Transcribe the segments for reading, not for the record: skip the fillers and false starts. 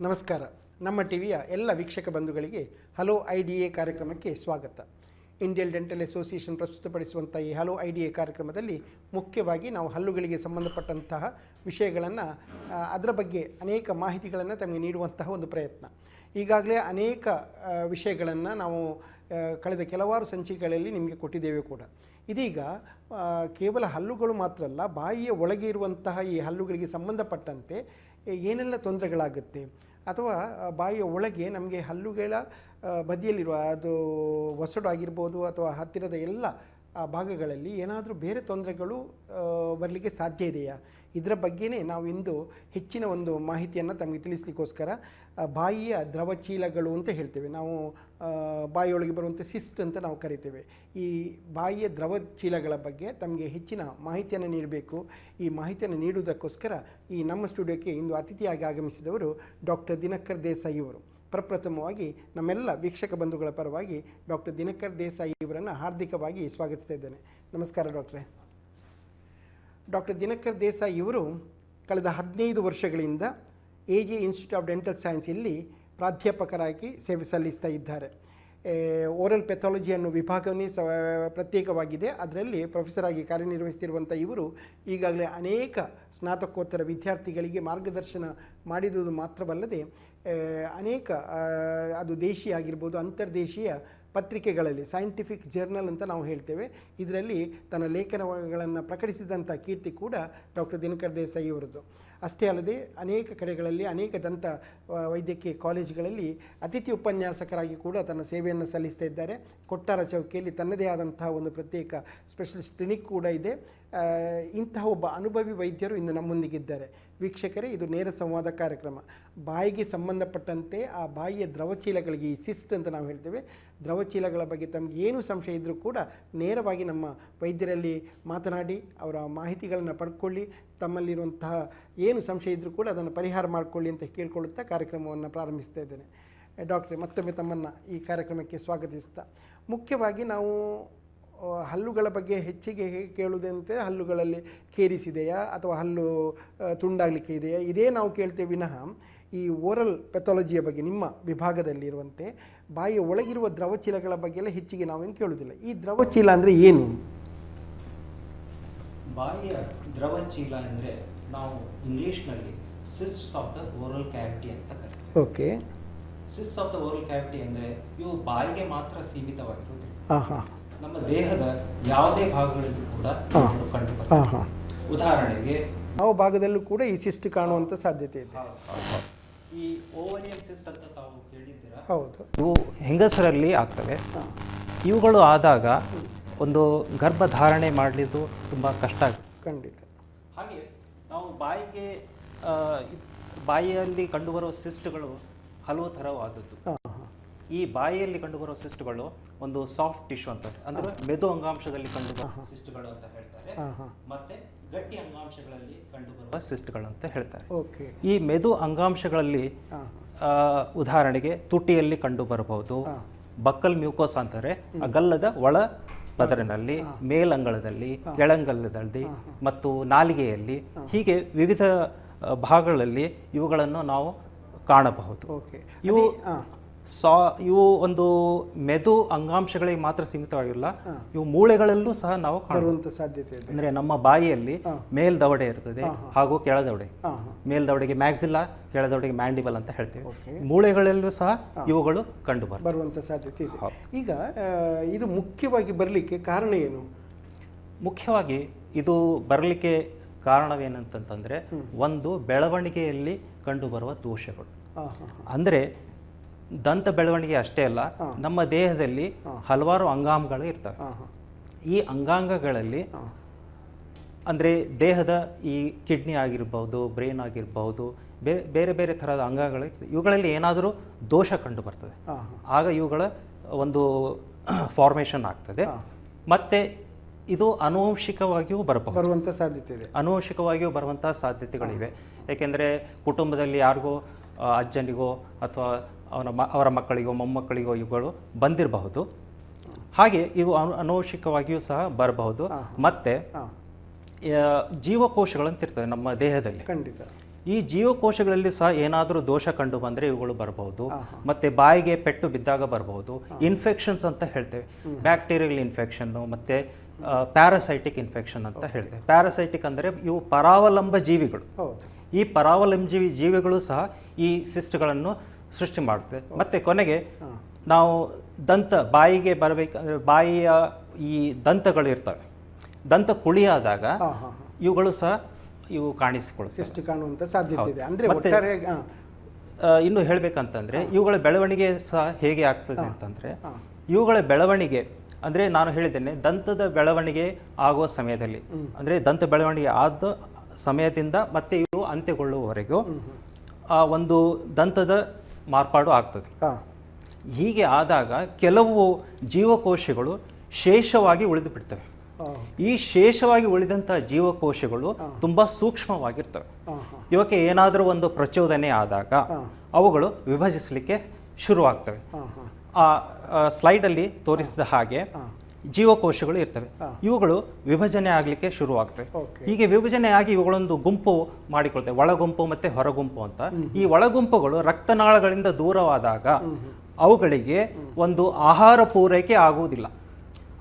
ನಮಸ್ಕಾರ. ನಮ್ಮ ಟಿವಿಯ ಎಲ್ಲ ವೀಕ್ಷಕ ಬಂಧುಗಳಿಗೆ ಹಲೋ IDA ಕಾರ್ಯಕ್ರಮಕ್ಕೆ ಸ್ವಾಗತ. ಇಂಡಿಯನ್ ಡೆಂಟಲ್ ಅಸೋಸಿಯೇಷನ್ ಪ್ರಸ್ತುತಪಡಿಸುವಂಥ ಈ ಹಲೋ IDA ಕಾರ್ಯಕ್ರಮದಲ್ಲಿ ಮುಖ್ಯವಾಗಿ ನಾವು ಹಲ್ಲುಗಳಿಗೆ ಸಂಬಂಧಪಟ್ಟಂತಹ ವಿಷಯಗಳನ್ನು ಅದರ ಬಗ್ಗೆ ಅನೇಕ ಮಾಹಿತಿಗಳನ್ನು ತಮಗೆ ನೀಡುವಂತಹ ಒಂದು ಪ್ರಯತ್ನ. ಈಗಾಗಲೇ ಅನೇಕ ವಿಷಯಗಳನ್ನು ನಾವು ಕಳೆದ ಕೆಲವಾರು ಸಂಚಿಕೆಗಳಲ್ಲಿ ನಿಮಗೆ ಕೊಟ್ಟಿದ್ದೇವೆ ಕೂಡ. ಇದೀಗ ಕೇವಲ ಹಲ್ಲುಗಳು ಮಾತ್ರ ಅಲ್ಲ, ಬಾಯಿಯ ಒಳಗೆ ಇರುವಂತಹ ಈ ಹಲ್ಲುಗಳಿಗೆ ಸಂಬಂಧಪಟ್ಟಂತೆ ಏನೆಲ್ಲ ತೊಂದರೆಗಳಾಗುತ್ತೆ ಅಥವಾ ಬಾಯಿಯ ಒಳಗೆ ನಮಗೆ ಹಲ್ಲುಗಳ ಬದಿಯಲ್ಲಿರುವ ಅದು ಒಸಡು ಆಗಿರ್ಬೋದು ಅಥವಾ ಹತ್ತಿರದ ಎಲ್ಲ ಭಾಗಗಳಲ್ಲಿ ಏನಾದರೂ ಬೇರೆ ತೊಂದರೆಗಳು ಬರಲಿಕ್ಕೆ ಸಾಧ್ಯ ಇದೆಯಾ, ಇದರ ಬಗ್ಗೆನೇ ನಾವು ಇಂದು ಹೆಚ್ಚಿನ ಒಂದು ಮಾಹಿತಿಯನ್ನು ತಮಗೆ ತಿಳಿಸ್ಲಿಕ್ಕೋಸ್ಕರ ಬಾಯಿಯ ದ್ರವಚೀಲಗಳು ಅಂತ ಹೇಳ್ತೇವೆ ನಾವು, ಬಾಯಿಯೊಳಗೆ ಬರುವಂಥ ಸಿಸ್ಟ್ ಅಂತ ನಾವು ಕರಿತೇವೆ. ಈ ಬಾಯಿಯ ದ್ರವಚೀಲಗಳ ಬಗ್ಗೆ ತಮಗೆ ಹೆಚ್ಚಿನ ಮಾಹಿತಿಯನ್ನು ನೀಡಬೇಕು. ಈ ಮಾಹಿತಿಯನ್ನು ನೀಡುವುದಕ್ಕೋಸ್ಕರ ಈ ನಮ್ಮ ಸ್ಟುಡಿಯೋಕ್ಕೆ ಇಂದು ಅತಿಥಿಯಾಗಿ ಆಗಮಿಸಿದವರು ಡಾಕ್ಟರ್ ದಿನಕರ್ ದೇಸಾಯಿ ಅವರು. ಪ್ರಪ್ರಥಮವಾಗಿ ನಮ್ಮೆಲ್ಲ ವೀಕ್ಷಕ ಬಂಧುಗಳ ಪರವಾಗಿ ಡಾಕ್ಟರ್ ದಿನಕರ್ ದೇಸಾಯಿ ಇವರನ್ನು ಹಾರ್ದಿಕವಾಗಿ ಸ್ವಾಗತಿಸ್ತಾ ಇದ್ದೇನೆ. ನಮಸ್ಕಾರ ಡಾಕ್ಟ್ರೇ. ಡಾಕ್ಟರ್ ದಿನಕರ್ ದೇಸಾಯಿ ಇವರು ಕಳೆದ 15 ವರ್ಷಗಳಿಂದ AJ institute of dental science ಇಲ್ಲಿ ಪ್ರಾಧ್ಯಾಪಕರಾಗಿ ಸೇವೆ ಸಲ್ಲಿಸ್ತಾ ಇದ್ದಾರೆ. ಓರಲ್ ಪೆಥಾಲಜಿ ಅನ್ನೋ ವಿಭಾಗವೇ ಪ್ರತ್ಯೇಕವಾಗಿದೆ. ಅದರಲ್ಲಿ ಪ್ರೊಫೆಸರ್ ಆಗಿ ಕಾರ್ಯನಿರ್ವಹಿಸ್ತಿರುವಂಥ ಇವರು ಈಗಾಗಲೇ ಅನೇಕ ಸ್ನಾತಕೋತ್ತರ ವಿದ್ಯಾರ್ಥಿಗಳಿಗೆ ಮಾರ್ಗದರ್ಶನ ಮಾಡಿದುದು ಮಾತ್ರವಲ್ಲದೆ ಅನೇಕ ಅದು ದೇಶೀಯ ಆಗಿರ್ಬೋದು ಅಂತರ್ದೇಶೀಯ ಪತ್ರಿಕೆಗಳಲ್ಲಿ ಸೈಂಟಿಫಿಕ್ ಜರ್ನಲ್ ಅಂತ ನಾವು ಹೇಳ್ತೇವೆ, ಇದರಲ್ಲಿ ತನ್ನ ಲೇಖನಗಳನ್ನು ಪ್ರಕಟಿಸಿದಂಥ ಕೀರ್ತಿ ಕೂಡ ಡಾಕ್ಟರ್ ದಿನಕರ್ ದೇಸಾಯಿ ಅವರದ್ದು. ಅಷ್ಟೇ ಅಲ್ಲದೆ ಅನೇಕ ಕಡೆಗಳಲ್ಲಿ ಅನೇಕ ದಂತ ವೈದ್ಯಕೀಯ ಕಾಲೇಜುಗಳಲ್ಲಿ ಅತಿಥಿ ಉಪನ್ಯಾಸಕರಾಗಿ ಕೂಡ ತನ್ನ ಸೇವೆಯನ್ನು ಸಲ್ಲಿಸ್ತಾ ಇದ್ದಾರೆ. ಕೊಟ್ಟಾರ ಚೌಕಿಯಲ್ಲಿ ತನ್ನದೇ ಆದಂತಹ ಒಂದು ಪ್ರತ್ಯೇಕ ಸ್ಪೆಷಲಿಸ್ಟ್ ಕ್ಲಿನಿಕ್ ಕೂಡ ಇದೆ. ಇಂತಹ ಒಬ್ಬ ಅನುಭವಿ ವೈದ್ಯರು ಇಂದು ನಮ್ಮೊಂದಿಗಿದ್ದಾರೆ. ವೀಕ್ಷಕರೇ, ಇದು ನೇರ ಸಂವಾದ ಕಾರ್ಯಕ್ರಮ. ಬಾಯಿಗೆ ಸಂಬಂಧಪಟ್ಟಂತೆ ಆ ಬಾಯಿಯ ದ್ರವಚೀಲಗಳಿಗೆ, ಈ ಸಿಸ್ಟ್ ಅಂತ ನಾವು ಹೇಳ್ತೇವೆ, ದ್ರವಚೀಲಗಳ ಬಗ್ಗೆ ತಮಗೆ ಏನು ಸಂಶಯ ಇದ್ದರೂ ಕೂಡ ನೇರವಾಗಿ ನಮ್ಮ ವೈದ್ಯರಲ್ಲಿ ಮಾತನಾಡಿ ಅವರ ಮಾಹಿತಿಗಳನ್ನು ಪಡ್ಕೊಳ್ಳಿ. ತಮ್ಮಲ್ಲಿರುವಂತಹ ಏನು ಸಂಶಯ ಇದ್ದರೂ ಕೂಡ ಅದನ್ನು ಪರಿಹಾರ ಮಾಡಿಕೊಳ್ಳಿ ಅಂತ ಕೇಳಿಕೊಳ್ಳುತ್ತಾ ಕಾರ್ಯಕ್ರಮವನ್ನು ಪ್ರಾರಂಭಿಸ್ತಾ ಇದ್ದೇನೆ. ಡಾಕ್ಟ್ರೇ, ಮತ್ತೊಮ್ಮೆ ತಮ್ಮನ್ನು ಈ ಕಾರ್ಯಕ್ರಮಕ್ಕೆ ಸ್ವಾಗತಿಸ್ತಾ, ಮುಖ್ಯವಾಗಿ ನಾವು ಹಲ್ಲುಗಳ ಬಗ್ಗೆ ಹೆಚ್ಚಿಗೆ ಕೇಳುವುದಂತೆ ಹಲ್ಲುಗಳಲ್ಲಿ ಕೇರಿಸಿದೆಯಾ ಅಥವಾ ಹಲ್ಲು ತುಂಡಾಗಲಿಕ್ಕೆ ಇದೆಯಾ, ಇದೇ ನಾವು ಕೇಳ್ತೇವೆ ವಿನಃ ಈ ಓರಲ್ ಪೆಥಾಲಜಿಯ ಬಗ್ಗೆ ನಿಮ್ಮ ವಿಭಾಗದಲ್ಲಿರುವಂತೆ ಬಾಯಿಯ ಒಳಗಿರುವ ದ್ರವಚೀಲಗಳ ಬಗ್ಗೆ ಎಲ್ಲ ಹೆಚ್ಚಿಗೆ ನಾವೇನು ಕೇಳುವುದಿಲ್ಲ. ಈ ದ್ರವಚೀಲ ಅಂದರೆ ಏನು? ಬಾಯಿಯ ದ್ರವಚೀಲ ಅಂದರೆ ನಾವು ಇಂಗ್ಲೀಷ್ನಲ್ಲಿ cysts of the oral cavity ಅಂತ ಕರೀತೀವಿ. Okay. Cysts of the oral cavity ಅಂದರೆ ಇವು ಬಾಯಿಗೆ ಮಾತ್ರ ಸೀಮಿತವಾಗಿರುವುದಿಲ್ಲ. ಹಾಂ. ನಮ್ಮ ದೇಹದ ಯಾವುದೇ ಭಾಗಗಳಲ್ಲೂ ಕೂಡ ಕಂಡುಬರುತ್ತೆ. ಉದಾಹರಣೆಗೆ ಯಾವ ಭಾಗದಲ್ಲೂ ಕೂಡ ಈ ಸಿಸ್ಟ್ ಕಾಣುವಂಥ ಸಾಧ್ಯತೆ ಇದೆ. ಈ ಓವರಿಯನ್ ಸಿಸ್ಟ್ ಅಂತ ತಾವು ಕೇಳಿದ್ದೀರಾ? ಹೌದು. ಇವು ಹೆಂಗಸರಲ್ಲಿ ಆಗ್ತವೆ. ಇವುಗಳು ಆದಾಗ ಒಂದು ಗರ್ಭಧಾರಣೆ ಮಾಡಲಿದ್ದು ತುಂಬ ಕಷ್ಟ ಆಗುತ್ತೆ. ಖಂಡಿತ. ಹಾಗೆ ನಾವು ಬಾಯಿಯಲ್ಲಿ ಕಂಡುಬರುವ ಸಿಸ್ಟ್ಗಳು ಹಲವು ಥರವಾದದ್ದು. ಈ ಬಾಯಿಯಲ್ಲಿ ಕಂಡುಬರುವ ಸಿಸ್ಟ್ಗಳು ಒಂದು ಸಾಫ್ಟ್ ಟಿಶ್ಯೂ ಅಂತ, ಅಂದ್ರೆ ಮೆದು ಅಂಗಾಂಶದಲ್ಲಿ ಕಂಡುಬರುವ ಸಿಸ್ಟ್ಗಳು ಅಂತ ಹೇಳ್ತಾರೆ, ಮತ್ತೆ ಗಟ್ಟಿ ಅಂಗಾಂಶಗಳಲ್ಲಿ ಕಂಡುಬರುವ ಸಿಸ್ಟ್ಗಳು ಅಂತ ಹೇಳ್ತಾರೆ. ಈ ಮೆದು ಅಂಗಾಂಶಗಳಲ್ಲಿ ಉದಾಹರಣೆಗೆ ತುಟಿಯಲ್ಲಿ ಕಂಡು ಬರಬಹುದು, ಬಕ್ಕಲ್ ಮ್ಯೂಕೋಸ್ ಅಂತಾರೆ, ಗಲ್ಲದ ಒಳ ಪದರಿನಲ್ಲಿ, ಮೇಲಂಗಳದಲ್ಲಿ, ಕೆಳಂಗಲದಲ್ಲಿ ಮತ್ತು ನಾಲಿಗೆಯಲ್ಲಿ, ಹೀಗೆ ವಿವಿಧ ಭಾಗಗಳಲ್ಲಿ ಇವುಗಳನ್ನು ನಾವು ಕಾಣಬಹುದು. ಇವು ಒಂದು ಮೆದು ಅಂಗಾಂಶಗಳಿಗೆ ಮಾತ್ರ ಸೀಮಿತವಾಗಿಲ್ಲ, ಇವು ಮೂಳೆಗಳಲ್ಲೂ ಸಹ ನಾವು ಕಾಣುವಂತ ಸಾಧ್ಯತೆ ಇದೆ. ಅಂದ್ರೆ ನಮ್ಮ ಬಾಯಿಯಲ್ಲಿ ಮೇಲ್ದವಡೆ ಇರ್ತದೆ ಹಾಗೂ ಕೆಳದವಡೆ. ಮೇಲ್ದವಡೆಗೆ ಮ್ಯಾಕ್ಸಿಲ್ಲಾ, ಕೆಳದವಡೆಗೆ ಮ್ಯಾಂಡಿಬಲ್ ಅಂತ ಹೇಳ್ತೇವೆ. ಮೂಳೆಗಳಲ್ಲೂ ಸಹ ಇವುಗಳು ಕಂಡು ಬರುವಂತ ಸಾಧ್ಯತೆ ಇದೆ. ಈಗ ಇದು ಮುಖ್ಯವಾಗಿ ಬರಲಿಕ್ಕೆ ಕಾರಣ ಏನು? ಮುಖ್ಯವಾಗಿ ಇದು ಬರಲಿಕ್ಕೆ ಕಾರಣವೇನಂತಂದ್ರೆ ಒಂದು ಬೆಳವಣಿಗೆಯಲ್ಲಿ ಕಂಡುಬರುವ ದೋಷಗಳು. ಅಂದ್ರೆ ದಂತ ಬೆಳವಣಿಗೆ ಅಷ್ಟೇ ಅಲ್ಲ, ನಮ್ಮ ದೇಹದಲ್ಲಿ ಹಲವಾರು ಅಂಗಾಂಗಗಳು ಇರ್ತವೆ. ಈ ಅಂಗಾಂಗಗಳಲ್ಲಿ ಅಂದರೆ ದೇಹದ ಈ ಕಿಡ್ನಿ ಆಗಿರ್ಬೋದು, ಬ್ರೈನ್ ಆಗಿರ್ಬೋದು, ಬೇರೆ ಬೇರೆ ಥರದ ಅಂಗಗಳು ಇರ್ತವೆ. ಇವುಗಳಲ್ಲಿ ಏನಾದರೂ ದೋಷ ಕಂಡು ಬರ್ತದೆ, ಆಗ ಇವುಗಳ ಒಂದು ಫಾರ್ಮೇಷನ್ ಆಗ್ತದೆ. ಮತ್ತೆ ಇದು ಆನುವಂಶಿಕವಾಗಿಯೂ ಬರುವಂಥ ಸಾಧ್ಯತೆ ಇದೆ. ಆನುವಂಶಿಕವಾಗಿಯೂ ಬರುವಂತಹ ಸಾಧ್ಯತೆಗಳಿವೆ. ಏಕೆಂದರೆ ಕುಟುಂಬದಲ್ಲಿ ಯಾರಿಗೋ, ಅಜ್ಜನಿಗೋ ಅಥವಾ ಅವರ ಮಕ್ಕಳಿಗೋ ಮೊಮ್ಮಕ್ಕಳಿಗೋ ಇವುಗಳು ಬಂದಿರಬಹುದು. ಹಾಗೆ ಇವು ಆನುವಂಶಿಕವಾಗಿಯೂ ಸಹ ಬರಬಹುದು. ಮತ್ತೆ ಜೀವಕೋಶಗಳಂತ ಇರ್ತವೆ ನಮ್ಮ ದೇಹದಲ್ಲಿ. ಖಂಡಿತ. ಈ ಜೀವಕೋಶಗಳಲ್ಲಿ ಸಹ ಏನಾದರೂ ದೋಷ ಕಂಡು ಬಂದರೆ ಇವುಗಳು ಬರಬಹುದು. ಮತ್ತೆ ಬಾಯಿಗೆ ಪೆಟ್ಟು ಬಿದ್ದಾಗ ಬರಬಹುದು. ಇನ್ಫೆಕ್ಷನ್ಸ್ ಅಂತ ಹೇಳ್ತೇವೆ, ಬ್ಯಾಕ್ಟೀರಿಯಲ್ ಇನ್ಫೆಕ್ಷನ್ನು ಮತ್ತು ಪ್ಯಾರಾಸೈಟಿಕ್ ಇನ್ಫೆಕ್ಷನ್ ಅಂತ ಹೇಳ್ತೇವೆ. ಪ್ಯಾರಾಸೈಟಿಕ್ ಅಂದರೆ ಇವು ಪರಾವಲಂಬ ಜೀವಿಗಳು. ಈ ಪರಾವಲಂಬಿ ಜೀವಿಗಳು ಸಹ ಈ ಸಿಸ್ಟ್ಗಳನ್ನು ಸೃಷ್ಟಿ ಮಾಡುತ್ತೆ. ಮತ್ತು ಕೊನೆಗೆ ನಾವು ಬಾಯಿಗೆ ಬರಬೇಕಂದ್ರೆ ಬಾಯಿಯ ಈ ದಂತಗಳು ಇರ್ತವೆ, ದಂತ ಕುಳಿಯಾದಾಗ ಇವುಗಳು ಸಹ ಇವು ಕಾಣಿಸಿಕೊಳ್ಳುತ್ತೆ, ಕಾಣುವಂಥ ಸಾಧ್ಯತೆ ಇದೆ. ಅಂದರೆ ಮತ್ತೆ ಇನ್ನು ಹೇಳಬೇಕಂತಂದರೆ ಇವುಗಳ ಬೆಳವಣಿಗೆ ಸಹ ಹೇಗೆ ಆಗ್ತದೆ ಅಂತಂದರೆ, ಇವುಗಳ ಬೆಳವಣಿಗೆ ಅಂದರೆ ನಾನು ಹೇಳಿದ್ದೇನೆ ದಂತದ ಬೆಳವಣಿಗೆ ಆಗುವ ಸಮಯದಲ್ಲಿ, ಅಂದರೆ ದಂತ ಬೆಳವಣಿಗೆ ಆದ ಸಮಯದಿಂದ ಮತ್ತೆ ಇವು ಅಂತ್ಯಗೊಳ್ಳುವವರೆಗೂ ಆ ಒಂದು ದಂತದ ಮಾರ್ಪಾಡು ಆಗ್ತದೆ. ಹೀಗೆ ಆದಾಗ ಕೆಲವು ಜೀವಕೋಶಗಳು ಶೇಷವಾಗಿ ಉಳಿದು ಬಿಡ್ತವೆ. ಈ ಶೇಷವಾಗಿ ಉಳಿದಂಥ ಜೀವಕೋಶಗಳು ತುಂಬ ಸೂಕ್ಷ್ಮವಾಗಿರ್ತವೆ. ಇವಕ್ಕೆ ಏನಾದರೂ ಒಂದು ಪ್ರಚೋದನೆ ಆದಾಗ ಅವುಗಳು ವಿಭಜಿಸಲಿಕ್ಕೆ ಶುರುವಾಗ್ತವೆ. ಆ ಸ್ಲೈಡಲ್ಲಿ ತೋರಿಸಿದ ಹಾಗೆ ಜೀವಕೋಶಗಳು ಇರ್ತವೆ, ಇವುಗಳು ವಿಭಜನೆ ಆಗಲಿಕ್ಕೆ ಶುರುವಾಗ್ತವೆ. ಹೀಗೆ ವಿಭಜನೆ ಆಗಿ ಇವುಗಳೊಂದು ಗುಂಪು ಮಾಡಿಕೊಳ್ತವೆ, ಒಳಗುಂಪು ಮತ್ತು ಹೊರಗುಂಪು ಅಂತ. ಈ ಒಳಗುಂಪುಗಳು ರಕ್ತನಾಳಗಳಿಂದ ದೂರವಾದಾಗ ಅವುಗಳಿಗೆ ಒಂದು ಆಹಾರ ಪೂರೈಕೆ ಆಗುವುದಿಲ್ಲ.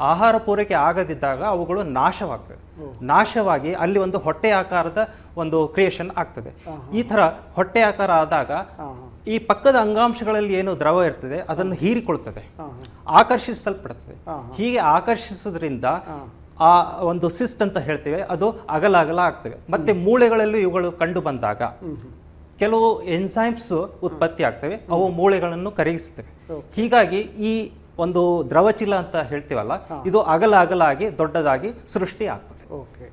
ಆಹಾರ ಪೂರೈಕೆ ಆಗದಿದ್ದಾಗ ಅವುಗಳು ನಾಶವಾಗ್ತವೆ. ನಾಶವಾಗಿ ಅಲ್ಲಿ ಒಂದು ಹೊಟ್ಟೆ ಆಕಾರದ ಒಂದು ಕ್ರಿಯೇಷನ್ ಆಗ್ತದೆ. ಈ ಥರ ಹೊಟ್ಟೆ ಆಕಾರ ಆದಾಗ ಈ ಪಕ್ಕದ ಅಂಗಾಂಶಗಳಲ್ಲಿ ಏನು ದ್ರವ ಇರ್ತದೆ ಅದನ್ನು ಹೀರಿಕೊಳ್ತದೆ, ಆಕರ್ಷಿಸಲ್ಪಡುತ್ತದೆ. ಹೀಗೆ ಆಕರ್ಷಿಸೋದ್ರಿಂದ ಆ ಒಂದು ಸಿಸ್ಟ್ ಅಂತ ಹೇಳ್ತೇವೆ ಅದು ಅಗಲ ಆಗ್ತವೆ. ಮತ್ತೆ ಮೂಳೆಗಳಲ್ಲೂ ಇವುಗಳು ಕಂಡು ಬಂದಾಗ ಕೆಲವು ಎನ್ಸೈಮ್ಸ್ ಉತ್ಪತ್ತಿ ಆಗ್ತವೆ, ಅವು ಮೂಳೆಗಳನ್ನು ಕರಗಿಸ್ತವೆ. ಹೀಗಾಗಿ ಈ ಒಂದು ದ್ರವಚೀಲ ಅಂತ ಹೇಳ್ತೀವಲ್ಲ, ಇದು ಅಗಲ ಆಗಿ ದೊಡ್ಡದಾಗಿ ಸೃಷ್ಟಿ ಆಗ್ತದೆ. ಓಕೆ,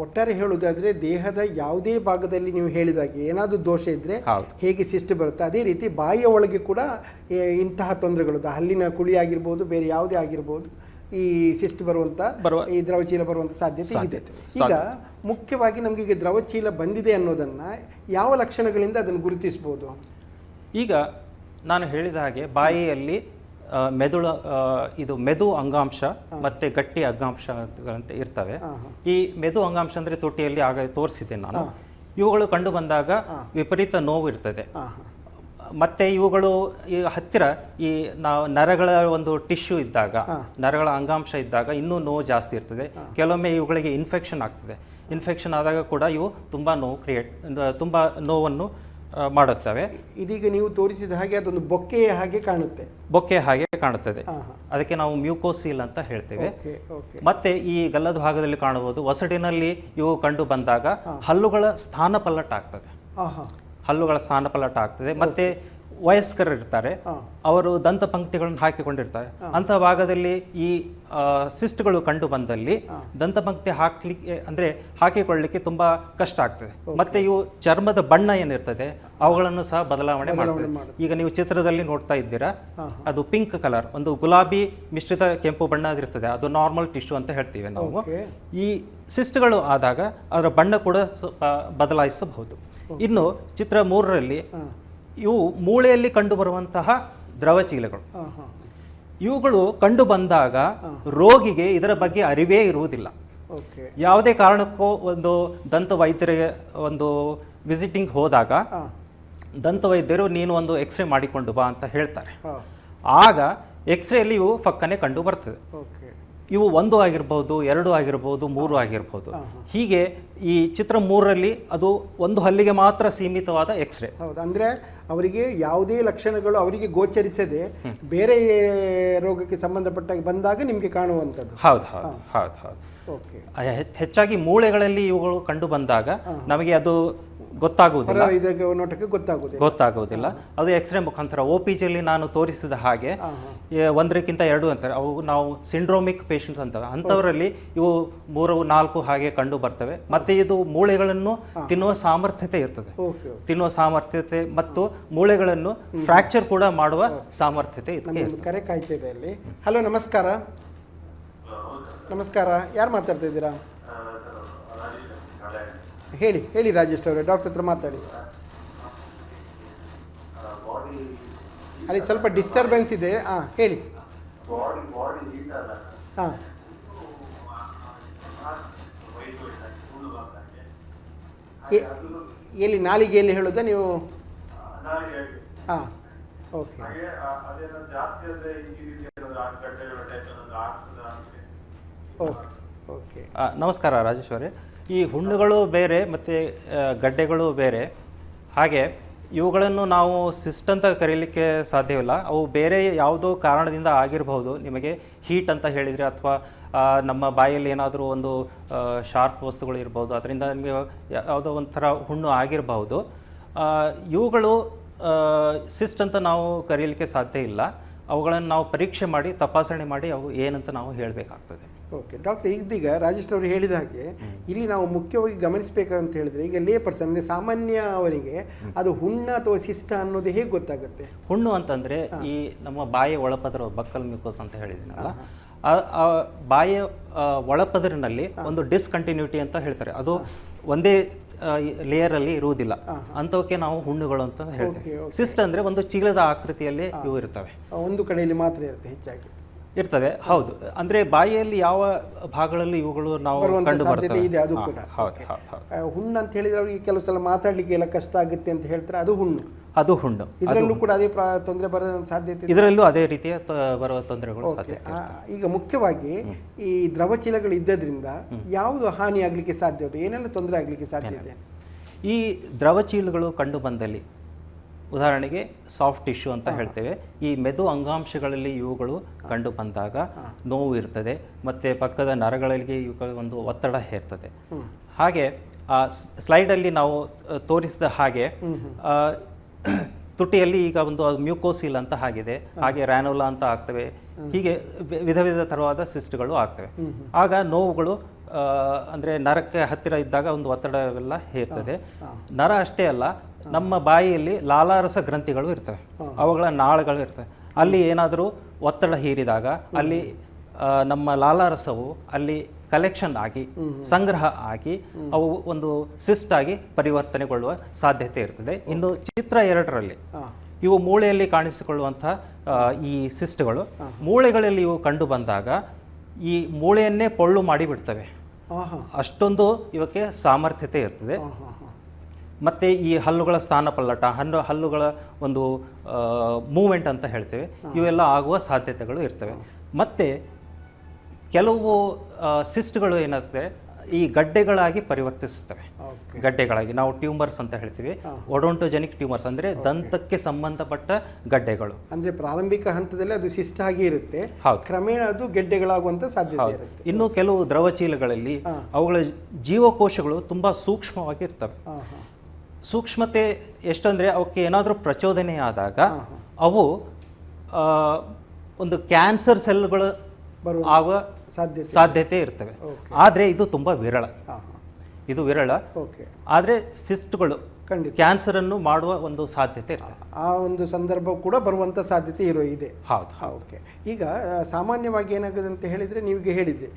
ಒಟ್ಟಾರೆ ಹೇಳುವುದಾದರೆ ದೇಹದ ಯಾವುದೇ ಭಾಗದಲ್ಲಿ ನೀವು ಹೇಳಿದಾಗೆ ಏನಾದರೂ ದೋಷ ಇದ್ದರೆ ಹೇಗೆ ಸಿಸ್ಟ್ ಬರುತ್ತೆ, ಅದೇ ರೀತಿ ಬಾಯಿಯ ಒಳಗೆ ಕೂಡ ಇಂತಹ ತೊಂದರೆಗಳು, ಹಲ್ಲಿನ ಕುಳಿ ಆಗಿರ್ಬೋದು, ಬೇರೆ ಯಾವುದೇ ಆಗಿರ್ಬೋದು, ಈ ಸಿಸ್ಟ್ ಈ ದ್ರವಚೀಲ ಬರುವಂಥ ಸಾಧ್ಯತೆ ಇದೆ. ಈಗ ಮುಖ್ಯವಾಗಿ ನಮಗೆ ಈಗ ದ್ರವಚೀಲ ಬಂದಿದೆ ಅನ್ನೋದನ್ನು ಯಾವ ಲಕ್ಷಣಗಳಿಂದ ಅದನ್ನು ಗುರುತಿಸ್ಬೋದು? ಈಗ ನಾನು ಹೇಳಿದ ಹಾಗೆ ಬಾಯಿಯಲ್ಲಿ ಮೆದು ಅಂಗಾಂಶ ಮತ್ತೆ ಗಟ್ಟಿ ಅಂಗಾಂಶಗಳಂತ ಇರ್ತವೆ. ಈ ಮೆದು ಅಂಗಾಂಶ ಅಂದರೆ ತೊಟ್ಟಿಯಲ್ಲಿ ಆಗ ತೋರಿಸಿದೆ ನಾನು. ಇವುಗಳು ಕಂಡು ಬಂದಾಗ ವಿಪರೀತ ನೋವು ಇರ್ತದೆ. ಮತ್ತೆ ಇವುಗಳು ಈ ಹತ್ತಿರ ಈ ನಾವು ನರಗಳ ಒಂದು ಟಿಶ್ಯೂ ಇದ್ದಾಗ, ನರಗಳ ಅಂಗಾಂಶ ಇದ್ದಾಗ ಇನ್ನೂ ನೋವು ಜಾಸ್ತಿ ಇರ್ತದೆ. ಕೆಲವೊಮ್ಮೆ ಇವುಗಳಿಗೆ ಇನ್ಫೆಕ್ಷನ್ ಆಗ್ತದೆ. ಇನ್ಫೆಕ್ಷನ್ ಆದಾಗ ಕೂಡ ಇವು ತುಂಬ ನೋವನ್ನು ಮಾಡುತ್ತವೆ. ಇದೀಗ ನೀವು ತೋರಿಸಿದ ಹಾಗೆ ಅದೊಂದು ಬೊಕ್ಕೆಯ ಹಾಗೆ ಕಾಣುತ್ತದೆ. ಅದಕ್ಕೆ ನಾವು ಮ್ಯೂಕೋಸೀಲ್ ಅಂತ ಹೇಳ್ತೇವೆ. ಮತ್ತೆ ಈ ಗಲ್ಲದ ಭಾಗದಲ್ಲಿ ಕಾಣಬಹುದು, ಒಸಡಿನಲ್ಲಿ ಇವು ಕಂಡು ಬಂದಾಗ ಹಲ್ಲುಗಳ ಸ್ಥಾನಪಲ್ಲಟ ಆಗ್ತದೆ. ಮತ್ತೆ ವಯಸ್ಕರು ಇರ್ತಾರೆ, ಅವರು ದಂತಪಂಕ್ತಿಗಳನ್ನು ಹಾಕಿಕೊಂಡಿರ್ತಾರೆ. ಅಂಥ ಭಾಗದಲ್ಲಿ ಈ ಸಿಸ್ಟ್ಗಳು ಕಂಡು ಬಂದಲ್ಲಿ ದಂತಪಂಕ್ತಿ ಹಾಕಿಕೊಳ್ಳಲಿಕ್ಕೆ ತುಂಬಾ ಕಷ್ಟ ಆಗ್ತದೆ. ಮತ್ತೆ ಇವು ಚರ್ಮದ ಬಣ್ಣ ಏನಿರ್ತದೆ ಅವುಗಳನ್ನು ಸಹ ಬದಲಾವಣೆ ಮಾಡ್ತದೆ. ಈಗ ನೀವು ಚಿತ್ರದಲ್ಲಿ ನೋಡ್ತಾ ಇದ್ದೀರಾ, ಅದು ಪಿಂಕ್ ಕಲರ್, ಒಂದು ಗುಲಾಬಿ ಮಿಶ್ರಿತ ಕೆಂಪು ಬಣ್ಣದಿರ್ತದೆ, ಅದು ನಾರ್ಮಲ್ ಟಿಶ್ಯೂ ಅಂತ ಹೇಳ್ತೀವಿ ನಾವು. ಈ ಸಿಸ್ಟ್ಗಳು ಆದಾಗ ಅದರ ಬಣ್ಣ ಕೂಡ ಬದಲಾಯಿಸಬಹುದು. ಇನ್ನು ಚಿತ್ರ 3ರಲ್ಲಿ ಇವು ಮೂಳೆಯಲ್ಲಿ ಕಂಡು ಬರುವಂತಹ ದ್ರವಚೀಲಗಳು. ಇವುಗಳು ಕಂಡು ಬಂದಾಗ ರೋಗಿಗೆ ಇದರ ಬಗ್ಗೆ ಅರಿವೇ ಇರುವುದಿಲ್ಲ. ಯಾವುದೇ ಕಾರಣಕ್ಕೂ ಒಂದು ದಂತ ವೈದ್ಯರಿಗೆ ಒಂದು ವಿಸಿಟಿಂಗ್ ಹೋದಾಗ ದಂತ ವೈದ್ಯರು ನೀನು ಒಂದು ಎಕ್ಸ್ರೇ ಮಾಡಿಕೊಂಡು ಬಾ ಅಂತ ಹೇಳ್ತಾರೆ. ಆಗ ಎಕ್ಸ್ರೇಯಲ್ಲಿ ಇವು ಫಕ್ಕನೆ ಕಂಡು ಬರ್ತದೆ. ಇವು 1 ಆಗಿರ್ಬೋದು, 2 ಆಗಿರ್ಬೋದು, 3 ಆಗಿರ್ಬೋದು. ಹೀಗೆ ಈ ಚಿತ್ರ 3ರಲ್ಲಿ ಅದು ಒಂದು ಹಲ್ಲಿಗೆ ಮಾತ್ರ ಸೀಮಿತವಾದ ಎಕ್ಸ್ರೇ. ಹೌದು, ಅಂದರೆ ಅವರಿಗೆ ಯಾವುದೇ ಲಕ್ಷಣಗಳು ಅವರಿಗೆ ಗೋಚರಿಸದೆ ಬೇರೆ ರೋಗಕ್ಕೆ ಸಂಬಂಧಪಟ್ಟಾಗಿ ಬಂದಾಗ ನಿಮಗೆ ಕಾಣುವಂಥದ್ದು. ಹೌದು. ಹೆಚ್ಚಾಗಿ ಮೂಳೆಗಳಲ್ಲಿ ಇವುಗಳು ಕಂಡು ಬಂದಾಗ ನಮಗೆ ಅದು ಗೊತ್ತಾಗುವುದಿಲ್ಲ. ಅದು ಎಕ್ಸ್ರೇ ಮುಖಾಂತರ OPGಯಲ್ಲಿ ನಾನು ತೋರಿಸಿದ ಹಾಗೆ 1ಕ್ಕಿಂತ 2 ಅಂತಾರೆ. ಅವು ನಾವು ಸಿಂಡ್ರೋಮಿಕ್ ಪೇಷಂಟ್ಸ್ ಅಂತವೆ. ಅಂಥವರಲ್ಲಿ ಇವು 3, 4 ಹಾಗೆ ಕಂಡು ಬರ್ತವೆ. ಮತ್ತೆ ಇದು ಮೂಳೆಗಳನ್ನು ತಿನ್ನುವ ಸಾಮರ್ಥ್ಯತೆ ಮತ್ತು ಮೂಳೆಗಳನ್ನು ಫ್ರಾಕ್ಚರ್ ಕೂಡ ಮಾಡುವ ಸಾಮರ್ಥ್ಯತೆ ಇದಕ್ಕೆ. ಕರೆ ಕಾಯ್ತಿದೆ ಅಲ್ಲಿ. ಹಲೋ, ನಮಸ್ಕಾರ. ಯಾರು ಮಾತಾಡ್ತಾ ಇದ್ದೀರಾ? ಹೇಳಿ ರಾಜೇಶ್ ಅವರೇ, ಡಾಕ್ಟರ್ ಹತ್ರ ಮಾತಾಡಿ. ಅಲ್ಲಿ ಸ್ವಲ್ಪ ಡಿಸ್ಟರ್ಬೆನ್ಸ್ ಇದೆ. ಹೇಳಿ. ಎಲ್ಲಿ ನಾಲಿಗೆಯಲ್ಲಿ ಹೇಳೋದಾ ನೀವು? ನಾಲಿಗೆ ಹಾಂ, ಓಕೆ. ಹಾಗೆ ಅದೇನೋ ಜಾಸ್ತಿ ಅಂದ್ರೆ ಈ ರೀತಿ ಏನಾದ್ರು ಗಡ್ಡೆಗಳ ಟೈಪ್ ಏನಾದ್ರು ಆಗ್ತದ ಅಂತ. Okay okay. ನಮಸ್ಕಾರ ರಾಜೇಶ್ ಅವರೇ. ಈ ಹುಣ್ಣುಗಳು ಬೇರೆ ಮತ್ತು ಗಡ್ಡೆಗಳು ಬೇರೆ. ಹಾಗೆ ಇವುಗಳನ್ನು ನಾವು ಸಿಸ್ಟ್ ಅಂತ ಕರೀಲಿಕ್ಕೆ ಸಾಧ್ಯವಿಲ್ಲ. ಅವು ಬೇರೆ ಯಾವುದೋ ಕಾರಣದಿಂದ ಆಗಿರಬಹುದು. ನಿಮಗೆ ಹೀಟ್ ಅಂತ ಹೇಳಿದರೆ ಅಥವಾ ನಮ್ಮ ಬಾಯಲ್ಲಿ ಏನಾದರೂ ಒಂದು ಶಾರ್ಪ್ ವಸ್ತುಗಳು ಇರ್ಬೋದು, ಅದರಿಂದ ನಿಮಗೆ ಯಾವುದೋ ಒಂಥರ ಹುಣ್ಣು ಆಗಿರಬಹುದು. ಇವುಗಳು ಸಿಸ್ಟ್ ಅಂತ ನಾವು ಕರೀಲಿಕ್ಕೆ ಸಾಧ್ಯ ಇಲ್ಲ. ಅವುಗಳನ್ನು ನಾವು ಪರೀಕ್ಷೆ ಮಾಡಿ ತಪಾಸಣೆ ಮಾಡಿ ಅವು ಏನಂತ ನಾವು ಹೇಳಬೇಕಾಗ್ತದೆ. ಓಕೆ ಡಾಕ್ಟರ್, ಇದೀಗ ರಾಜೇಶ್ ಅವರು ಹೇಳಿದ ಹಾಗೆ ಇಲ್ಲಿ ನಾವು ಮುಖ್ಯವಾಗಿ ಗಮನಿಸಬೇಕಂತ ಹೇಳಿದ್ರೆ, ಈಗ ಲೇ ಪರ್ಸನ್ ಅಂದರೆ ಸಾಮಾನ್ಯ ಅವರಿಗೆ ಅದು ಹುಣ್ಣ ಅಥವಾ ಸಿಸ್ಟ ಅನ್ನೋದು ಹೇಗೆ ಗೊತ್ತಾಗುತ್ತೆ? ಹುಣ್ಣು ಅಂತಂದರೆ ಈ ನಮ್ಮ ಬಾಯಿಯ ಒಳಪದರ ಬಕ್ಕಲ್ ಮ್ಯೂಕೋಸ್ ಅಂತ ಹೇಳಿದ್ದೀನಲ್ಲ, ಆ ಬಾಯಿಯ ಒಳಪದರಿನಲ್ಲಿ ಒಂದು ಡಿಸ್ಕಂಟಿನ್ಯೂಟಿ ಅಂತ ಹೇಳ್ತಾರೆ. ಅದು ಒಂದೇ ಲೇಯರಲ್ಲಿ ಇರುವುದಿಲ್ಲ. ಅಂಥವಕ್ಕೆ ನಾವು ಹುಣ್ಣುಗಳು ಅಂತ ಹೇಳ್ತೇವೆ. ಸಿಸ್ಟ್ ಅಂದರೆ ಒಂದು ಚೀಲದ ಆಕೃತಿಯಲ್ಲಿ ಇವು ಇರ್ತವೆ, ಒಂದು ಕಡೆಯಲ್ಲಿ ಮಾತ್ರ ಇರುತ್ತೆ, ಹೆಚ್ಚಾಗಿ ಇರ್ತವೆ. ಹೌದು, ಅಂದ್ರೆ ಬಾಯಿಯಲ್ಲಿ ಯಾವ ಭಾಗಗಳಲ್ಲಿ ಇವುಗಳು ನಾವು ಕಂಡು ಬರ್ತವೆ ಇದೆ. ಅದು ಕೂಡ ಹುಣ್ಣು ಅಂತ ಹೇಳಿದ್ರೆ ಅವರಿಗೆ ಕೆಲವು ಸಲ ಮಾತಾಡ್ಲಿಕ್ಕೆ ಎಲ್ಲ ಕಷ್ಟ ಆಗುತ್ತೆ ಅಂತ ಹೇಳ್ತಾರೆ, ಅದು ಹುಣ್ಣು. ಅದು ಹುಣ್ಣು. ಇದರಲ್ಲೂ ಕೂಡ ಅದೇ ತೊಂದರೆ ಬರೋ ಸಾಧ್ಯತೆ, ಇದರಲ್ಲೂ ಅದೇ ರೀತಿಯ ಬರುವ ತೊಂದರೆಗಳು ಸಾಧ್ಯತೆ. ಈಗ ಮುಖ್ಯವಾಗಿ ಈ ದ್ರವಚೀಲಗಳು ಇದ್ದದ್ರಿಂದ ಯಾವುದು ಹಾನಿ ಆಗ್ಲಿಕ್ಕೆ ಸಾಧ್ಯ ಉಂಟು, ಏನೆಲ್ಲ ತೊಂದರೆ ಆಗ್ಲಿಕ್ಕೆ ಸಾಧ್ಯತೆ? ಈ ದ್ರವಚೀಲಗಳು ಕಂಡು ಬಂದಲ್ಲಿ ಉದಾಹರಣೆಗೆ ಸಾಫ್ಟ್ ಟಿಶ್ಯೂ ಅಂತ ಹೇಳ್ತೇವೆ. ಈ ಮೆದು ಅಂಗಾಂಶಗಳಲ್ಲಿ ಇವುಗಳು ಕಂಡು ಬಂದಾಗ ನೋವು ಇರ್ತದೆ, ಮತ್ತು ಪಕ್ಕದ ನರಗಳಿಗೆ ಇವುಗಳ ಒಂದು ಒತ್ತಡ ಹೇರ್ತದೆ. ಹಾಗೆ ಸ್ಲೈಡಲ್ಲಿ ನಾವು ತೋರಿಸಿದ ಹಾಗೆ ತುಟಿಯಲ್ಲಿ ಈಗ ಒಂದು ಮ್ಯೂಕೋಸಿಲ್ ಅಂತ ಆಗಿದೆ, ಹಾಗೆ ರ್ಯಾನುಲಾ ಅಂತ ಆಗ್ತವೆ. ಹೀಗೆ ವಿಧ ವಿಧ ಥರವಾದ ಸಿಸ್ಟ್ಗಳು ಆಗ್ತವೆ. ಆಗ ನೋವುಗಳು ಅಂದರೆ ನರಕ್ಕೆ ಹತ್ತಿರ ಇದ್ದಾಗ ಒಂದು ಒತ್ತಡವೆಲ್ಲ ಹೇರ್ತದೆ. ನರ ಅಷ್ಟೇ ಅಲ್ಲ, ನಮ್ಮ ಬಾಯಿಯಲ್ಲಿ ಲಾಲಾರಸ ಗ್ರಂಥಿಗಳು ಇರ್ತವೆ, ಅವುಗಳ ನಾಳಗಳು ಇರ್ತವೆ. ಅಲ್ಲಿ ಏನಾದರೂ ಒತ್ತಡ ಹೀರಿದಾಗ ಅಲ್ಲಿ ನಮ್ಮ ಲಾಲಾರಸವು ಅಲ್ಲಿ ಕಲೆಕ್ಷನ್ ಆಗಿ ಸಂಗ್ರಹ ಆಗಿ ಅವು ಒಂದು ಸಿಸ್ಟ್ ಆಗಿ ಪರಿವರ್ತನೆಗೊಳ್ಳುವ ಸಾಧ್ಯತೆ ಇರ್ತದೆ. ಇನ್ನು ಚಿತ್ರ 2ರಲ್ಲಿ ಇವು ಮೂಳೆಯಲ್ಲಿ ಕಾಣಿಸಿಕೊಳ್ಳುವಂತಹ ಈ ಸಿಸ್ಟ್ಗಳು ಮೂಳೆಗಳಲ್ಲಿ ಇವು ಕಂಡು ಬಂದಾಗ ಈ ಮೂಳೆಯನ್ನೇ ಪೊಳ್ಳು ಮಾಡಿ ಬಿಡ್ತವೆ. ಅಷ್ಟೊಂದು ಇವಕ್ಕೆ ಸಾಮರ್ಥ್ಯತೆ ಇರ್ತದೆ. ಮತ್ತು ಈ ಹಲ್ಲುಗಳ ಸ್ಥಾನಪಲ್ಲಟ, ಹಲ್ಲುಗಳ ಒಂದು ಮೂವ್ಮೆಂಟ್ ಅಂತ ಹೇಳ್ತೇವೆ, ಇವೆಲ್ಲ ಆಗುವ ಸಾಧ್ಯತೆಗಳು ಇರ್ತವೆ. ಮತ್ತು ಕೆಲವು ಸಿಸ್ಟ್ಗಳು ಏನಾಗ್ತದೆ ಈ ಗಡ್ಡೆಗಳಾಗಿ ಪರಿವರ್ತಿಸ್ತವೆ. ಗಡ್ಡೆಗಳಾಗಿ ನಾವು ಟ್ಯೂಮರ್ಸ್ ಅಂತ ಹೇಳ್ತೀವಿ. ಒಡೋಂಟೋಜೆನಿಕ್ ಟ್ಯೂಮರ್ಸ್ ಅಂದರೆ ದಂತಕ್ಕೆ ಸಂಬಂಧಪಟ್ಟ ಗಡ್ಡೆಗಳು. ಅಂದರೆ ಪ್ರಾರಂಭಿಕ ಹಂತದಲ್ಲಿ ಅದು ಸಿಸ್ಟ್ ಆಗಿ ಇರುತ್ತೆ, ಕ್ರಮೇಣ ಅದು ಗೆಡ್ಡೆಗಳಾಗುವಂಥ ಸಾಧ್ಯತೆ ಇರುತ್ತೆ. ಇನ್ನು ಕೆಲವು ದ್ರವಚೀಲಗಳಲ್ಲಿ ಅವುಗಳ ಜೀವಕೋಶಗಳು ತುಂಬ ಸೂಕ್ಷ್ಮವಾಗಿ ಇರ್ತವೆ. ಸೂಕ್ಷ್ಮತೆ ಎಷ್ಟಂದರೆ ಅವಕ್ಕೆ ಏನಾದರೂ ಪ್ರಚೋದನೆ ಆದಾಗ ಅವು ಒಂದು ಕ್ಯಾನ್ಸರ್ ಸೆಲ್ಗಳು ಆಗುವ ಸಾಧ್ಯತೆ ಇರ್ತವೆ. ಆದರೆ ಇದು ತುಂಬ ವಿರಳ. ಇದು ವಿರಳ. ಆದರೆ ಸಿಸ್ಟ್ಗಳು ಕ್ಯಾನ್ಸರ್ ಅನ್ನು ಮಾಡುವ ಒಂದು ಸಾಧ್ಯತೆ ಇರ್ತದೆ. ಆ ಒಂದು ಸಂದರ್ಭ ಕೂಡ ಬರುವಂಥ ಸಾಧ್ಯತೆ ಇದೆ. ಹೌದು. ಓಕೆ. ಈಗ ಸಾಮಾನ್ಯವಾಗಿ ಏನಾಗುತ್ತೆ ಅಂತ ಹೇಳಿದರೆ, ನೀವೀಗ ಹೇಳಿದ್ರಿ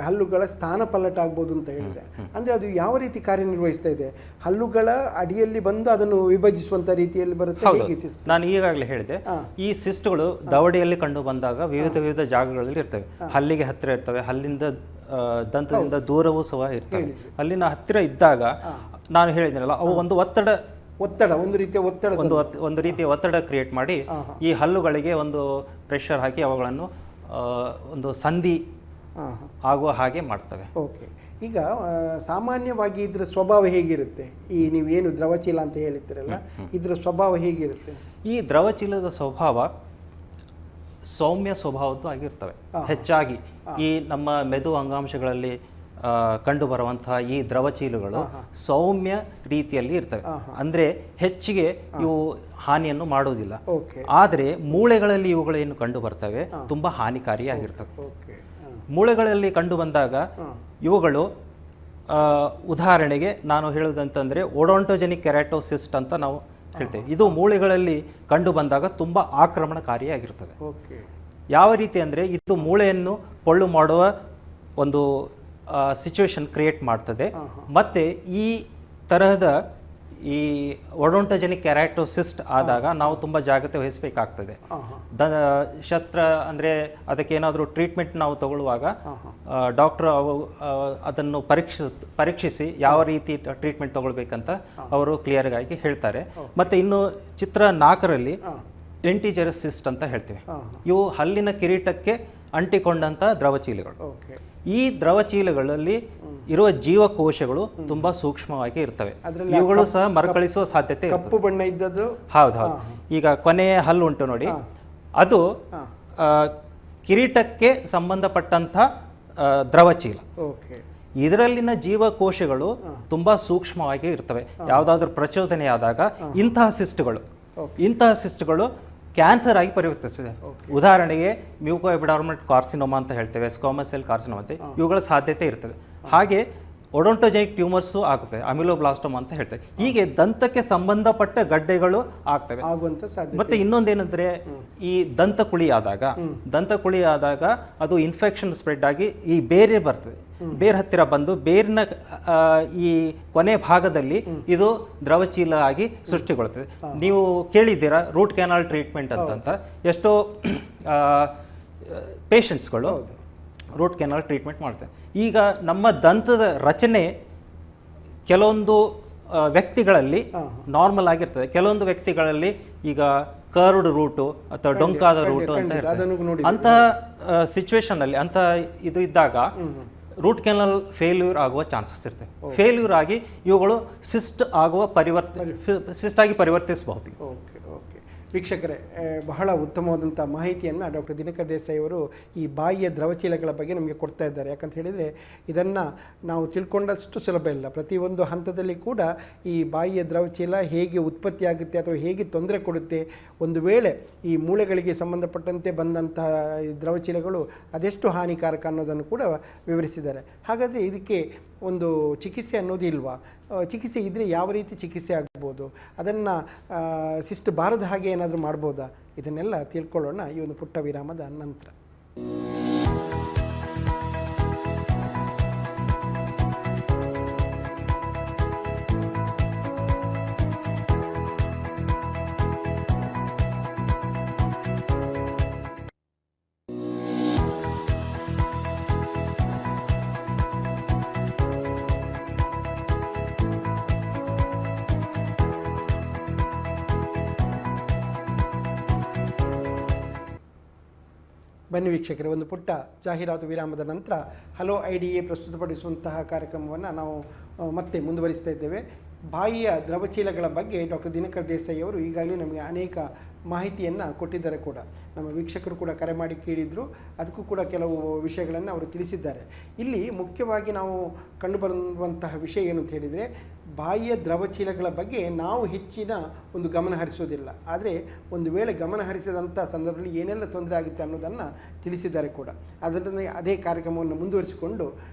ಹಲ್ಲುಗಳ ಸ್ಥಾನ ಪಲ್ಲಟ ಆಗ್ಬೋದು ಅಂತ ಹೇಳಿದರೆ, ಅಂದರೆ ಅದು ಯಾವ ರೀತಿ ಕಾರ್ಯನಿರ್ವಹಿಸ್ತಾ ಇದೆ? ಹಲ್ಲುಗಳ ಅಡಿಯಲ್ಲಿ ಬಂದು ಅದನ್ನು ವಿಭಜಿಸುವಂಥ ರೀತಿಯಲ್ಲಿ ಬರುತ್ತೆ. ನಾನು ಈಗಾಗಲೇ ಹೇಳಿದೆ, ಈ ಸಿಸ್ಟ್ಗಳು ದವಡೆಯಲ್ಲಿ ಕಂಡು ಬಂದಾಗ ವಿವಿಧ ಜಾಗಗಳಲ್ಲಿ ಇರ್ತವೆ. ಹಲ್ಲಿಗೆ ಹತ್ತಿರ ಇರ್ತವೆ, ಹಲ್ಲಿಂದ ದಂತದಿಂದ ದೂರವೂ ಸಹ ಇರ್ತವೆ. ಅಲ್ಲಿನ ಹತ್ತಿರ ಇದ್ದಾಗ ನಾನು ಹೇಳಿದ್ನಲ್ಲ, ಅವು ಒಂದು ಒತ್ತಡ ಒಂದು ರೀತಿಯ ಒತ್ತಡ ಒಂದು ರೀತಿಯ ಒತ್ತಡ ಕ್ರಿಯೇಟ್ ಮಾಡಿ ಈ ಹಲ್ಲುಗಳಿಗೆ ಒಂದು ಪ್ರೆಷರ್ ಹಾಕಿ ಅವುಗಳನ್ನು ಒಂದು ಸಂಧಿ ಆಗುವ ಹಾಗೆ ಮಾಡ್ತವೆ. ಓಕೆ. ಈಗ ಸಾಮಾನ್ಯವಾಗಿ ಇದರ ಸ್ವಭಾವ ಹೇಗಿರುತ್ತೆ? ಈ ನೀವೇನು ದ್ರವಚೀಲ ಅಂತ ಹೇಳ್ತೀರಲ್ಲ, ಇದರ ಸ್ವಭಾವ ಹೇಗಿರುತ್ತೆ? ಈ ದ್ರವಚೀಲದ ಸ್ವಭಾವ ಸೌಮ್ಯ ಸ್ವಭಾವದ್ದು ಆಗಿರ್ತವೆ. ಹೆಚ್ಚಾಗಿ ಈ ನಮ್ಮ ಮೆದು ಅಂಗಾಂಶಗಳಲ್ಲಿ ಕಂಡು ಬರುವಂತಹ ಈ ದ್ರವಚೀಲಗಳು ಸೌಮ್ಯ ರೀತಿಯಲ್ಲಿ ಇರ್ತವೆ. ಅಂದರೆ ಹೆಚ್ಚಿಗೆ ಇವು ಹಾನಿಯನ್ನು ಮಾಡುವುದಿಲ್ಲ. ಆದರೆ ಮೂಳೆಗಳಲ್ಲಿ ಇವುಗಳೇನು ಕಂಡು ಬರ್ತವೆ ತುಂಬ ಹಾನಿಕಾರಿಯಾಗಿರ್ತವೆ. ಮೂಳೆಗಳಲ್ಲಿ ಕಂಡು ಬಂದಾಗ ಇವುಗಳು ಉದಾಹರಣೆಗೆ ನಾನು ಹೇಳೋದಂತಂದರೆ ಒಡೋಂಟೋಜೆನಿಕ್ ಕೆರಾಟೋಸಿಸ್ಟ್ ಅಂತ ನಾವು ಹೇಳ್ತೇವೆ. ಇದು ಮೂಳೆಗಳಲ್ಲಿ ಕಂಡು ಬಂದಾಗ ತುಂಬ ಆಕ್ರಮಣಕಾರಿಯಾಗಿರ್ತದೆ. ಯಾವ ರೀತಿ ಅಂದರೆ ಇದು ಮೂಳೆಯನ್ನು ಪೊಳ್ಳು ಮಾಡುವ ಒಂದು ಸಿಚುವೇಶನ್ ಕ್ರಿಯೇಟ್ ಮಾಡ್ತದೆ. ಮತ್ತು ಈ ತರಹದ ಈ ಒಡೊಂಟೋಜೆನಿಕ್ ಕೆರಾಟೋಸಿಸ್ಟ್ ಆದಾಗ ನಾವು ತುಂಬ ಜಾಗ್ರತೆ ವಹಿಸಬೇಕಾಗ್ತದೆ. ಶಸ್ತ್ರ ಅಂದರೆ ಅದಕ್ಕೆ ಏನಾದರೂ ಟ್ರೀಟ್ಮೆಂಟ್ ನಾವು ತಗೊಳ್ಳುವಾಗ ಡಾಕ್ಟ್ರು ಅದನ್ನು ಪರೀಕ್ಷಿಸಿ ಯಾವ ರೀತಿ ಟ್ರೀಟ್ಮೆಂಟ್ ತಗೊಳ್ಬೇಕಂತ ಅವರು ಕ್ಲಿಯರ್ಗಾಗಿ ಹೇಳ್ತಾರೆ. ಮತ್ತು ಇನ್ನು ಚಿತ್ರ 4ರಲ್ಲಿ ಡೆಂಟಿಜೆರಸ್ ಸಿಸ್ಟ್ ಅಂತ ಹೇಳ್ತೀವಿ. ಇವು ಹಲ್ಲಿನ ಕಿರೀಟಕ್ಕೆ ಅಂಟಿಕೊಂಡಂಥ ದ್ರವಚೀಲಗಳು. ಈ ದ್ರವಚೀಲಗಳಲ್ಲಿ ಇರುವ ಜೀವಕೋಶಗಳು ತುಂಬಾ ಸೂಕ್ಷ್ಮವಾಗಿ ಇರ್ತವೆ. ಇವುಗಳು ಸಹ ಮರುಕಳಿಸುವ ಸಾಧ್ಯತೆ ಇರ್ತದೆ. ಕಪ್ಪು ಬಣ್ಣ ಇದ್ದದ್ದು ಹೌದು. ಈಗ ಕೊನೆಯ ಹಲ್ಲು ಉಂಟು ನೋಡಿ, ಅದು ಕಿರೀಟಕ್ಕೆ ಸಂಬಂಧಪಟ್ಟಂಥ ದ್ರವಚೀಲ. ಇದರಲ್ಲಿನ ಜೀವಕೋಶಗಳು ತುಂಬಾ ಸೂಕ್ಷ್ಮವಾಗಿ ಇರ್ತವೆ. ಯಾವುದಾದ್ರೂ ಪ್ರಚೋದನೆಯಾದಾಗ ಇಂತಹ ಸಿಸ್ಟ್ಗಳು ಕ್ಯಾನ್ಸರ್ ಆಗಿ ಪರಿವರ್ತಿಸಿದೆ. ಉದಾಹರಣೆಗೆ ಮ್ಯೂಕೋಎಪಿಡರ್ಮಲ್ ಕಾರ್ಸಿನೋಮಾ ಅಂತ ಹೇಳ್ತೇವೆ, ಸ್ಕ್ವಾಮಸ್ ಸೆಲ್ ಕಾರ್ಸಿನೋಮಾ ಅಂತ, ಇವುಗಳ ಸಾಧ್ಯತೆ ಇರ್ತದೆ. ಹಾಗೆ ಒಡೊಂಟೋಜೆನಿಕ್ ಟ್ಯೂಮರ್ಸು ಆಗುತ್ತೆ, ಅಮಿಲೋಬ್ಲಾಸ್ಟೋಮಾ ಅಂತ ಹೇಳ್ತೇವೆ. ಹೀಗೆ ದಂತಕ್ಕೆ ಸಂಬಂಧಪಟ್ಟ ಗಡ್ಡೆಗಳು ಆಗ್ತವೆ. ಮತ್ತೆ ಇನ್ನೊಂದೇನೆಂದ್ರೆ, ಈ ದಂತಕುಳಿ ಆದಾಗ ಅದು ಇನ್ಫೆಕ್ಷನ್ ಸ್ಪ್ರೆಡ್ ಆಗಿ ಈ ಬೇರೆ ಬರ್ತದೆ. ಬೇರ್ ಹತ್ತಿರ ಬಂದು ಬೇರಿನ ಈ ಕೊನೆ ಭಾಗದಲ್ಲಿ ಇದು ದ್ರವಚೀಲ ಆಗಿ ಸೃಷ್ಟಿಗೊಳ್ಳುತ್ತದೆ. ನೀವು ಕೇಳಿದ್ದೀರಾ ರೂಟ್ ಕೆನಾಲ್ ಟ್ರೀಟ್ಮೆಂಟ್ ಅಂತ. ಎಷ್ಟೋ ಪೇಷಂಟ್ಸ್ಗಳು ರೂಟ್ ಕೆನಾಲ್ ಟ್ರೀಟ್ಮೆಂಟ್ ಮಾಡ್ತಾರೆ. ಈಗ ನಮ್ಮ ದಂತದ ರಚನೆ ಕೆಲವೊಂದು ವ್ಯಕ್ತಿಗಳಲ್ಲಿ ನಾರ್ಮಲ್ ಆಗಿರ್ತದೆ, ಕೆಲವೊಂದು ವ್ಯಕ್ತಿಗಳಲ್ಲಿ ಈಗ ಕರ್ವ್ಡ್ ರೂಟು ಅಥವಾ ಡೊಂಕಾದ ರೂಟು ಅಂತ ಇರ್ತದೆ. ಅಂತಹ ಸಿಚುವೇಶನ್ ಅಲ್ಲಿ ಅಂತಹ ಇದು ಇದ್ದಾಗ ರೂಟ್ ಕೆನಾಲ್ ಫೇಲ್ಯೂರ್ ಆಗುವ ಚಾನ್ಸಸ್ ಇರ್ತವೆ. ಫೇಲ್ಯೂರ್ ಆಗಿ ಇವುಗಳು ಸಿಸ್ಟ್ ಆಗಿ ಪರಿವರ್ತಿಸಬಹುದು. ವೀಕ್ಷಕರೇ, ಬಹಳ ಉತ್ತಮವಾದಂಥ ಮಾಹಿತಿಯನ್ನು ಡಾಕ್ಟರ್ ದಿನಕರ್ ದೇಸಾಯಿ ಅವರು ಈ ಬಾಯಿಯ ದ್ರವಚೀಲಗಳ ಬಗ್ಗೆ ನಮಗೆ ಕೊಡ್ತಾ ಇದ್ದಾರೆ. ಯಾಕಂತ ಹೇಳಿದರೆ ಇದನ್ನು ನಾವು ತಿಳ್ಕೊಂಡಷ್ಟು ಸುಲಭ ಇಲ್ಲ. ಪ್ರತಿಯೊಂದು ಹಂತದಲ್ಲಿ ಕೂಡ ಈ ಬಾಯಿಯ ದ್ರವಚೀಲ ಹೇಗೆ ಉತ್ಪತ್ತಿ ಆಗುತ್ತೆ ಅಥವಾ ಹೇಗೆ ತೊಂದರೆ ಕೊಡುತ್ತೆ, ಒಂದು ವೇಳೆ ಈ ಮೂಳೆಗಳಿಗೆ ಸಂಬಂಧಪಟ್ಟಂತೆ ಬಂದಂತಹ ಈ ದ್ರವಚೀಲಗಳು ಅದೆಷ್ಟು ಹಾನಿಕಾರಕ ಅನ್ನೋದನ್ನು ಕೂಡ ವಿವರಿಸಿದ್ದಾರೆ. ಹಾಗಾದರೆ ಇದಕ್ಕೆ ಒಂದು ಚಿಕಿತ್ಸೆ ಅನ್ನೋದು ಇಲ್ವಾ? ಚಿಕಿತ್ಸೆ ಇದ್ದರೆ ಯಾವ ರೀತಿ ಚಿಕಿತ್ಸೆ ಆಗ್ಬೋದು? ಅದನ್ನು ಸಿಸ್ಟ್ ಬಾರದ ಹಾಗೆ ಏನಾದರೂ ಮಾಡ್ಬೋದಾ? ಇದನ್ನೆಲ್ಲ ತಿಳ್ಕೊಳ್ಳೋಣ ಈ ಒಂದು ಪುಟ್ಟ ವಿರಾಮದ ನಂತರ. ಬನ್ನಿ ವೀಕ್ಷಕರೇ, ಒಂದು ಪುಟ್ಟ ಜಾಹೀರಾತು ವಿರಾಮದ ನಂತರ ಹಲೋ IDA ಪ್ರಸ್ತುತಪಡಿಸುವಂತಹ ಕಾರ್ಯಕ್ರಮವನ್ನು ನಾವು ಮತ್ತೆ ಮುಂದುವರಿಸ್ತಾ ಇದ್ದೇವೆ. ಬಾಯಿಯ ದ್ರವಚೀಲಗಳ ಬಗ್ಗೆ ಡಾಕ್ಟರ್ ದಿನಕರ್ ದೇಸಾಯಿ ಅವರು ಈಗಾಗಲೇ ನಮಗೆ ಅನೇಕ ಮಾಹಿತಿಯನ್ನು ಕೊಟ್ಟಿದ್ದಾರೆ ಕೂಡ. ನಮ್ಮ ವೀಕ್ಷಕರು ಕೂಡ ಕರೆ ಮಾಡಿ ಕೇಳಿದರು, ಅದಕ್ಕೂ ಕೂಡ ಕೆಲವು ವಿಷಯಗಳನ್ನು ಅವರು ತಿಳಿಸಿದ್ದಾರೆ. ಇಲ್ಲಿ ಮುಖ್ಯವಾಗಿ ನಾವು ಕಂಡುಬರುವಂತಹ ವಿಷಯ ಏನು ಅಂತ ಹೇಳಿದರೆ, ಬಾಯಿಯ ದ್ರವಚೀಲಗಳ ಬಗ್ಗೆ ನಾವು ಹೆಚ್ಚಿನ ಒಂದು ಗಮನ ಹರಿಸೋದಿಲ್ಲ. ಆದರೆ ಒಂದು ವೇಳೆ ಗಮನ ಹರಿಸಿದಂಥ ಸಂದರ್ಭದಲ್ಲಿ ಏನೆಲ್ಲ ತೊಂದರೆ ಆಗುತ್ತೆ ಅನ್ನೋದನ್ನು ತಿಳಿಸಿದ್ದಾರೆ ಕೂಡ. ಅದರಿಂದ ಅದೇ ಕಾರ್ಯಕ್ರಮವನ್ನು ಮುಂದುವರಿಸಿಕೊಂಡು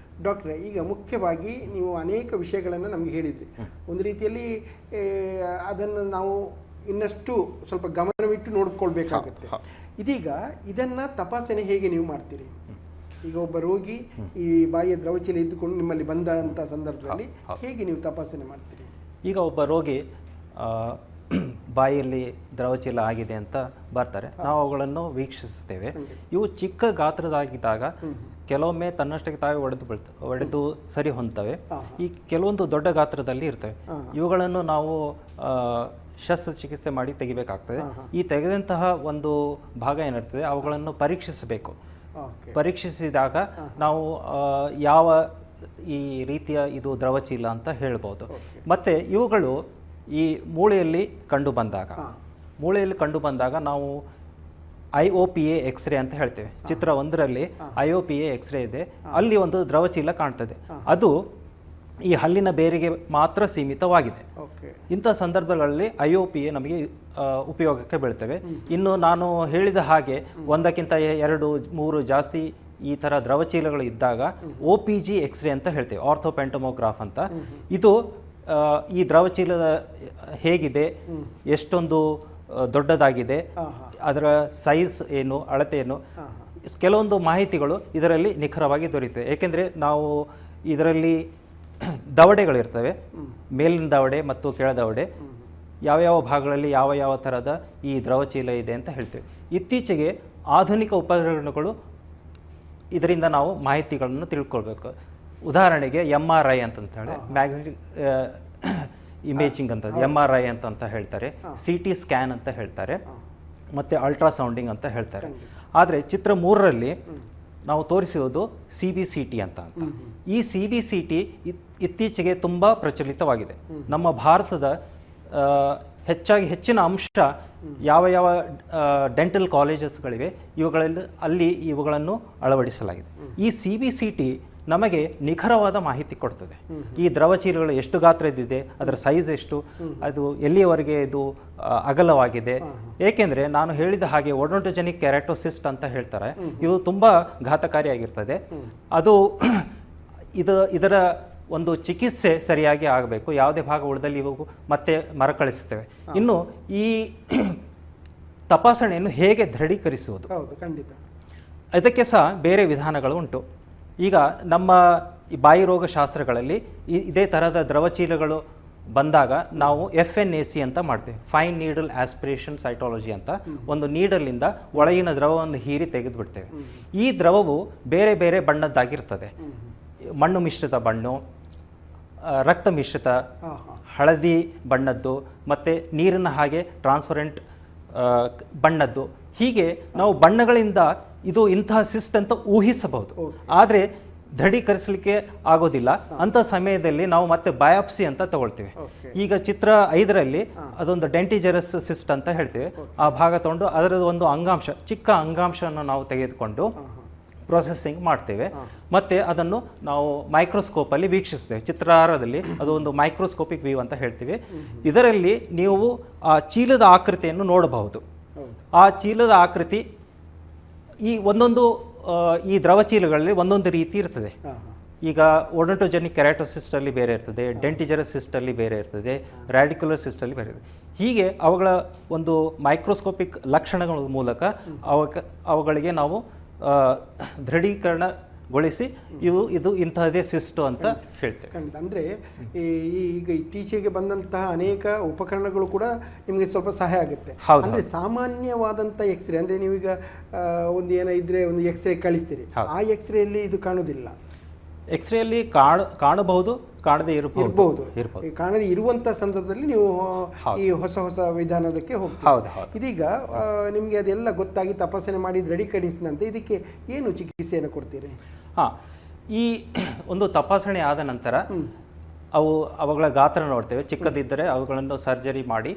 ಡಾಕ್ಟ್ರೆ, ಈಗ ಮುಖ್ಯವಾಗಿ ನೀವು ಅನೇಕ ವಿಷಯಗಳನ್ನು ನಮಗೆ ಹೇಳಿದ್ರಿ. ಒಂದು ರೀತಿಯಲ್ಲಿ ಅದನ್ನು ನಾವು ಇನ್ನಷ್ಟು ಸ್ವಲ್ಪ ಗಮನವಿಟ್ಟು ನೋಡಿಕೊಳ್ಬೇಕಾಗುತ್ತೆ. ಇದೀಗ ಇದನ್ನು ತಪಾಸಣೆ ಹೇಗೆ ನೀವು ಮಾಡ್ತೀರಿ? ಈಗ ಒಬ್ಬ ರೋಗಿ ಈ ಬಾಯಿಯ ದ್ರವಚೀಲ ಇದ್ದುಕೊಂಡು ನಿಮ್ಮಲ್ಲಿ ಬಂದಂಥ ಸಂದರ್ಭದಲ್ಲಿ ಹೇಗೆ ನೀವು ತಪಾಸಣೆ ಮಾಡ್ತೀರಿ? ಈಗ ಒಬ್ಬ ರೋಗಿ ಬಾಯಿಯಲ್ಲಿ ದ್ರವಚೀಲ ಆಗಿದೆ ಅಂತ ಬರ್ತಾರೆ, ನಾವು ಅವುಗಳನ್ನು ವೀಕ್ಷಿಸ್ತೇವೆ. ಇವು ಚಿಕ್ಕ ಗಾತ್ರದಾಗಿದ್ದಾಗ ಕೆಲವೊಮ್ಮೆ ತನ್ನಷ್ಟಕ್ಕೆ ತಾವೇ ಒಡೆದು ಸರಿ ಹೊಂದ್ತವೆ. ಈ ಕೆಲವೊಂದು ದೊಡ್ಡ ಗಾತ್ರದಲ್ಲಿ ಇರ್ತವೆ. ಇವುಗಳನ್ನು ನಾವು ಶಸ್ತ್ರಚಿಕಿತ್ಸೆ ಮಾಡಿ ತೆಗಿಬೇಕಾಗ್ತದೆ. ಈ ತೆಗೆದಂತಹ ಒಂದು ಭಾಗ ಏನಿರ್ತದೆ ಅವುಗಳನ್ನು ಪರೀಕ್ಷಿಸಬೇಕು. ಪರೀಕ್ಷಿಸಿದಾಗ ನಾವು ಯಾವ ಈ ರೀತಿಯ ಇದು ದ್ರವಚೀಲ ಅಂತ ಹೇಳ್ಬೋದು. ಮತ್ತು ಇವುಗಳು ಈ ಮೂಳೆಯಲ್ಲಿ ಕಂಡು ಬಂದಾಗ ನಾವು IOPA ಎಕ್ಸ್ರೇ ಅಂತ ಹೇಳ್ತೇವೆ. ಚಿತ್ರ 1ರಲ್ಲಿ IOPA ಎಕ್ಸ್ರೇ ಇದೆ, ಅಲ್ಲಿ ಒಂದು ದ್ರವಚೀಲ ಕಾಣ್ತದೆ. ಅದು ಈ ಹಲ್ಲಿನ ಬೇರಿಗೆ ಮಾತ್ರ ಸೀಮಿತವಾಗಿದೆ. ಇಂಥ ಸಂದರ್ಭಗಳಲ್ಲಿ IOPA ನಮಗೆ ಉಪಯೋಗಕ್ಕೆ ಬೀಳ್ತವೆ. ಇನ್ನು ನಾನು ಹೇಳಿದ ಹಾಗೆ ಒಂದಕ್ಕಿಂತ 2, 3 ಜಾಸ್ತಿ ಈ ಥರ ದ್ರವಚೀಲಗಳು ಇದ್ದಾಗ OPG ಎಕ್ಸ್ರೇ ಅಂತ ಹೇಳ್ತೇವೆ, ಆರ್ಥೋಪೆಂಟೋಮೋಗ್ರಾಫ್ ಅಂತ. ಇದು ಈ ದ್ರವಚೀಲದ ಹೇಗಿದೆ, ಎಷ್ಟೊಂದು ದೊಡ್ಡದಾಗಿದೆ, ಅದರ ಸೈಜ್ ಏನು, ಅಳತೆ ಏನು, ಕೆಲವೊಂದು ಮಾಹಿತಿಗಳು ಇದರಲ್ಲಿ ನಿಖರವಾಗಿ ದೊರೆಯುತ್ತದೆ. ಏಕೆಂದರೆ ನಾವು ಇದರಲ್ಲಿ ದವಡೆಗಳಿರ್ತವೆ, ಮೇಲಿನ ದವಡೆ ಮತ್ತು ಕೆಳ ದವಡೆ, ಯಾವ್ಯಾವ ಭಾಗಗಳಲ್ಲಿ ಯಾವ ಯಾವ ಥರದ ಈ ದ್ರವಚೀಲ ಇದೆ ಅಂತ ಹೇಳ್ತೇವೆ. ಇತ್ತೀಚೆಗೆ ಆಧುನಿಕ ಉಪಕರಣಗಳು ಇದರಿಂದ ನಾವು ಮಾಹಿತಿಗಳನ್ನು ತಿಳ್ಕೊಳ್ಬೇಕು. ಉದಾಹರಣೆಗೆ MRI ಅಂತಂತೇಳಿ ಮ್ಯಾಗ್ನೆಟಿಕ್ ಇಮೇಜಿಂಗ್ ಅಂತ MRI ಅಂತ ಹೇಳ್ತಾರೆ, CT ಸ್ಕ್ಯಾನ್ ಅಂತ ಹೇಳ್ತಾರೆ, ಮತ್ತು ಅಲ್ಟ್ರಾಸೌಂಡಿಂಗ್ ಅಂತ ಹೇಳ್ತಾರೆ. ಆದರೆ ಚಿತ್ರ 3ರಲ್ಲಿ ನಾವು ತೋರಿಸಿರೋದು CBCT ಅಂತ. ಈ CBCT ಇತ್ತೀಚೆಗೆ ತುಂಬ ಪ್ರಚಲಿತವಾಗಿದೆ. ನಮ್ಮ ಭಾರತದ ಹೆಚ್ಚಿನ ಅಂಶ ಯಾವ ಯಾವ ಡೆಂಟಲ್ ಕಾಲೇಜಸ್ಗಳಿವೆ ಇವುಗಳನ್ನು ಅಳವಡಿಸಲಾಗಿದೆ. ಈ CBCT ನಮಗೆ ನಿಖರವಾದ ಮಾಹಿತಿ ಕೊಡ್ತದೆ. ಈ ದ್ರವಚೀಲಗಳು ಎಷ್ಟು ಗಾತ್ರದಿದೆ, ಅದರ ಸೈಜ್ ಎಷ್ಟು, ಅದು ಎಲ್ಲಿಯವರೆಗೆ ಇದು ಅಗಲವಾಗಿದೆ. ಏಕೆಂದರೆ ನಾನು ಹೇಳಿದ ಹಾಗೆ ಓಡೋಂಟೋಜೆನಿಕ್ ಕೆರಾಟೋಸಿಸ್ಟ್ ಅಂತ ಹೇಳ್ತಾರೆ, ಇದು ತುಂಬ ಘಾತಕಾರಿಯಾಗಿರ್ತದೆ. ಅದು ಇದರ ಒಂದು ಚಿಕಿತ್ಸೆ ಸರಿಯಾಗಿ ಆಗಬೇಕು. ಯಾವುದೇ ಭಾಗ ಉಳಿದಲ್ಲಿ ಇವು ಮತ್ತೆ ಮರುಕಳಿಸ್ತೇವೆ. ಇನ್ನು ಈ ತಪಾಸಣೆಯನ್ನು ಹೇಗೆ ದೃಢೀಕರಿಸುವುದು, ಖಂಡಿತ ಇದಕ್ಕೆ ಸಹ ಬೇರೆ ವಿಧಾನಗಳು ಉಂಟು. ಈಗ ನಮ್ಮ ಈ ಬಾಯಿ ರೋಗ ಶಾಸ್ತ್ರಗಳಲ್ಲಿ ಇದೇ ಥರದ ದ್ರವಚೀಲಗಳು ಬಂದಾಗ ನಾವು FNAC ಅಂತ ಮಾಡ್ತೇವೆ, ಫೈನ್ ನೀಡಲ್ ಆಸ್ಪಿರೇಷನ್ ಸೈಟಾಲಜಿ ಅಂತ. ಒಂದು ನೀಡಲಿಂದ ಒಳಗಿನ ದ್ರವವನ್ನು ಹೀರಿ ತೆಗೆದುಬಿಡ್ತೇವೆ. ಈ ದ್ರವವು ಬೇರೆ ಬೇರೆ ಬಣ್ಣದ್ದಾಗಿರ್ತದೆ. ಮಣ್ಣು ಮಿಶ್ರಿತ ಬಣ್ಣು, ರಕ್ತ ಮಿಶ್ರಿತ, ಹಳದಿ ಬಣ್ಣದ್ದು, ಮತ್ತು ನೀರಿನ ಹಾಗೆ ಟ್ರಾನ್ಸ್ಪರೆಂಟ್ ಬಣ್ಣದ್ದು. ಹೀಗೆ ನಾವು ಬಣ್ಣಗಳಿಂದ ಇದು ಇಂತಹ ಸಿಸ್ಟ್ ಅಂತ ಊಹಿಸಬಹುದು, ಆದರೆ ದೃಢೀಕರಿಸಲಿಕ್ಕೆ ಆಗೋದಿಲ್ಲ. ಅಂಥ ಸಮಯದಲ್ಲಿ ನಾವು ಮತ್ತೆ ಬಯಾಪ್ಸಿ ಅಂತ ತಗೊಳ್ತೀವಿ. ಈಗ ಚಿತ್ರ 5ರಲ್ಲಿ ಅದೊಂದು ಡೆಂಟಿಜರಸ್ ಸಿಸ್ಟ್ ಅಂತ ಹೇಳ್ತೀವಿ. ಆ ಭಾಗ ತಗೊಂಡು ಅದರದ್ದು ಒಂದು ಅಂಗಾಂಶ, ಚಿಕ್ಕ ಅಂಗಾಂಶವನ್ನು ನಾವು ತೆಗೆದುಕೊಂಡು ಪ್ರೊಸೆಸಿಂಗ್ ಮಾಡ್ತೇವೆ. ಮತ್ತು ಅದನ್ನು ನಾವು ಮೈಕ್ರೋಸ್ಕೋಪಲ್ಲಿ ವೀಕ್ಷಿಸ್ತೇವೆ. ಚಿತ್ರ 6ರಲ್ಲಿ ಅದು ಒಂದು ಮೈಕ್ರೋಸ್ಕೋಪಿಕ್ ವ್ಯೂ ಅಂತ ಹೇಳ್ತೀವಿ. ಇದರಲ್ಲಿ ನೀವು ಆ ಚೀಲದ ಆಕೃತಿಯನ್ನು ನೋಡಬಹುದು. ಆ ಚೀಲದ ಆಕೃತಿ ಒಂದೊಂದು ಈ ದ್ರವಚೀಲಗಳಲ್ಲಿ ಒಂದೊಂದು ರೀತಿ ಇರ್ತದೆ. ಈಗ ಓಡೋಂಟೋಜೆನಿಕ್ ಕೆರಾಟೋಸಿಸ್ಟಲ್ಲಿ ಬೇರೆ ಇರ್ತದೆ, ಡೆಂಟಿಜರಸ್ ಸಿಸ್ಟಲ್ಲಿ ಬೇರೆ ಇರ್ತದೆ, ರ್ಯಾಡಿಕ್ಯುಲರ್ ಸಿಸ್ಟಲ್ಲಿ ಬೇರೆ ಇರ್ತದೆ. ಹೀಗೆ ಅವುಗಳ ಒಂದು ಮೈಕ್ರೋಸ್ಕೋಪಿಕ್ ಲಕ್ಷಣಗಳ ಮೂಲಕ ಅವುಗಳಿಗೆ ನಾವು ದೃಢೀಕರಣಗೊಳಿಸಿ ಇದು ಇಂತಹದೇ ಸಿಸ್ಟು ಅಂತ ಹೇಳ್ತೇವೆ. ಖಂಡಿತ. ಅಂದರೆ ಈಗ ಇತ್ತೀಚೆಗೆ ಬಂದಂತಹ ಅನೇಕ ಉಪಕರಣಗಳು ಕೂಡ ನಿಮಗೆ ಸ್ವಲ್ಪ ಸಹಾಯ ಆಗುತ್ತೆ. ಅಂದರೆ ಸಾಮಾನ್ಯವಾದಂಥ ಎಕ್ಸ್ರೇ, ಅಂದರೆ ನೀವೀಗ ಒಂದು ಏನೋ ಇದ್ರೆ ಒಂದು ಎಕ್ಸ್ರೇ ಕಳಿಸ್ತೀರಿ, ಆ ಎಕ್ಸ್ರೇಯಲ್ಲಿ ಇದು ಕಾಣೋದಿಲ್ಲ. ಎಕ್ಸ್ರೇಯಲ್ಲಿ ಕಾಣಬಹುದು, ಕಾಣದೇ ಇರಬಹುದು. ಕಾಣದೇ ಇರುವಂಥ ಸಂದರ್ಭದಲ್ಲಿ ನೀವು ಈ ಹೊಸ ವಿಧಾನದಕ್ಕೆ ಹೋಗ್ತೀವಿ. ಇದೀಗ ನಿಮಗೆ ಅದೆಲ್ಲ ಗೊತ್ತಾಗಿ ತಪಾಸಣೆ ಮಾಡಿ ದೃಢೀಕರಿಸಿದಂತೆ ಇದಕ್ಕೆ ಏನು ಚಿಕಿತ್ಸೆಯನ್ನು ಕೊಡ್ತೀರಿ? ಈ ಒಂದು ತಪಾಸಣೆ ಆದ ನಂತರ ಅವುಗಳ ಗಾತ್ರ ನೋಡ್ತೇವೆ. ಚಿಕ್ಕದಿದ್ದರೆ ಅವುಗಳನ್ನು ಸರ್ಜರಿ ಮಾಡಿ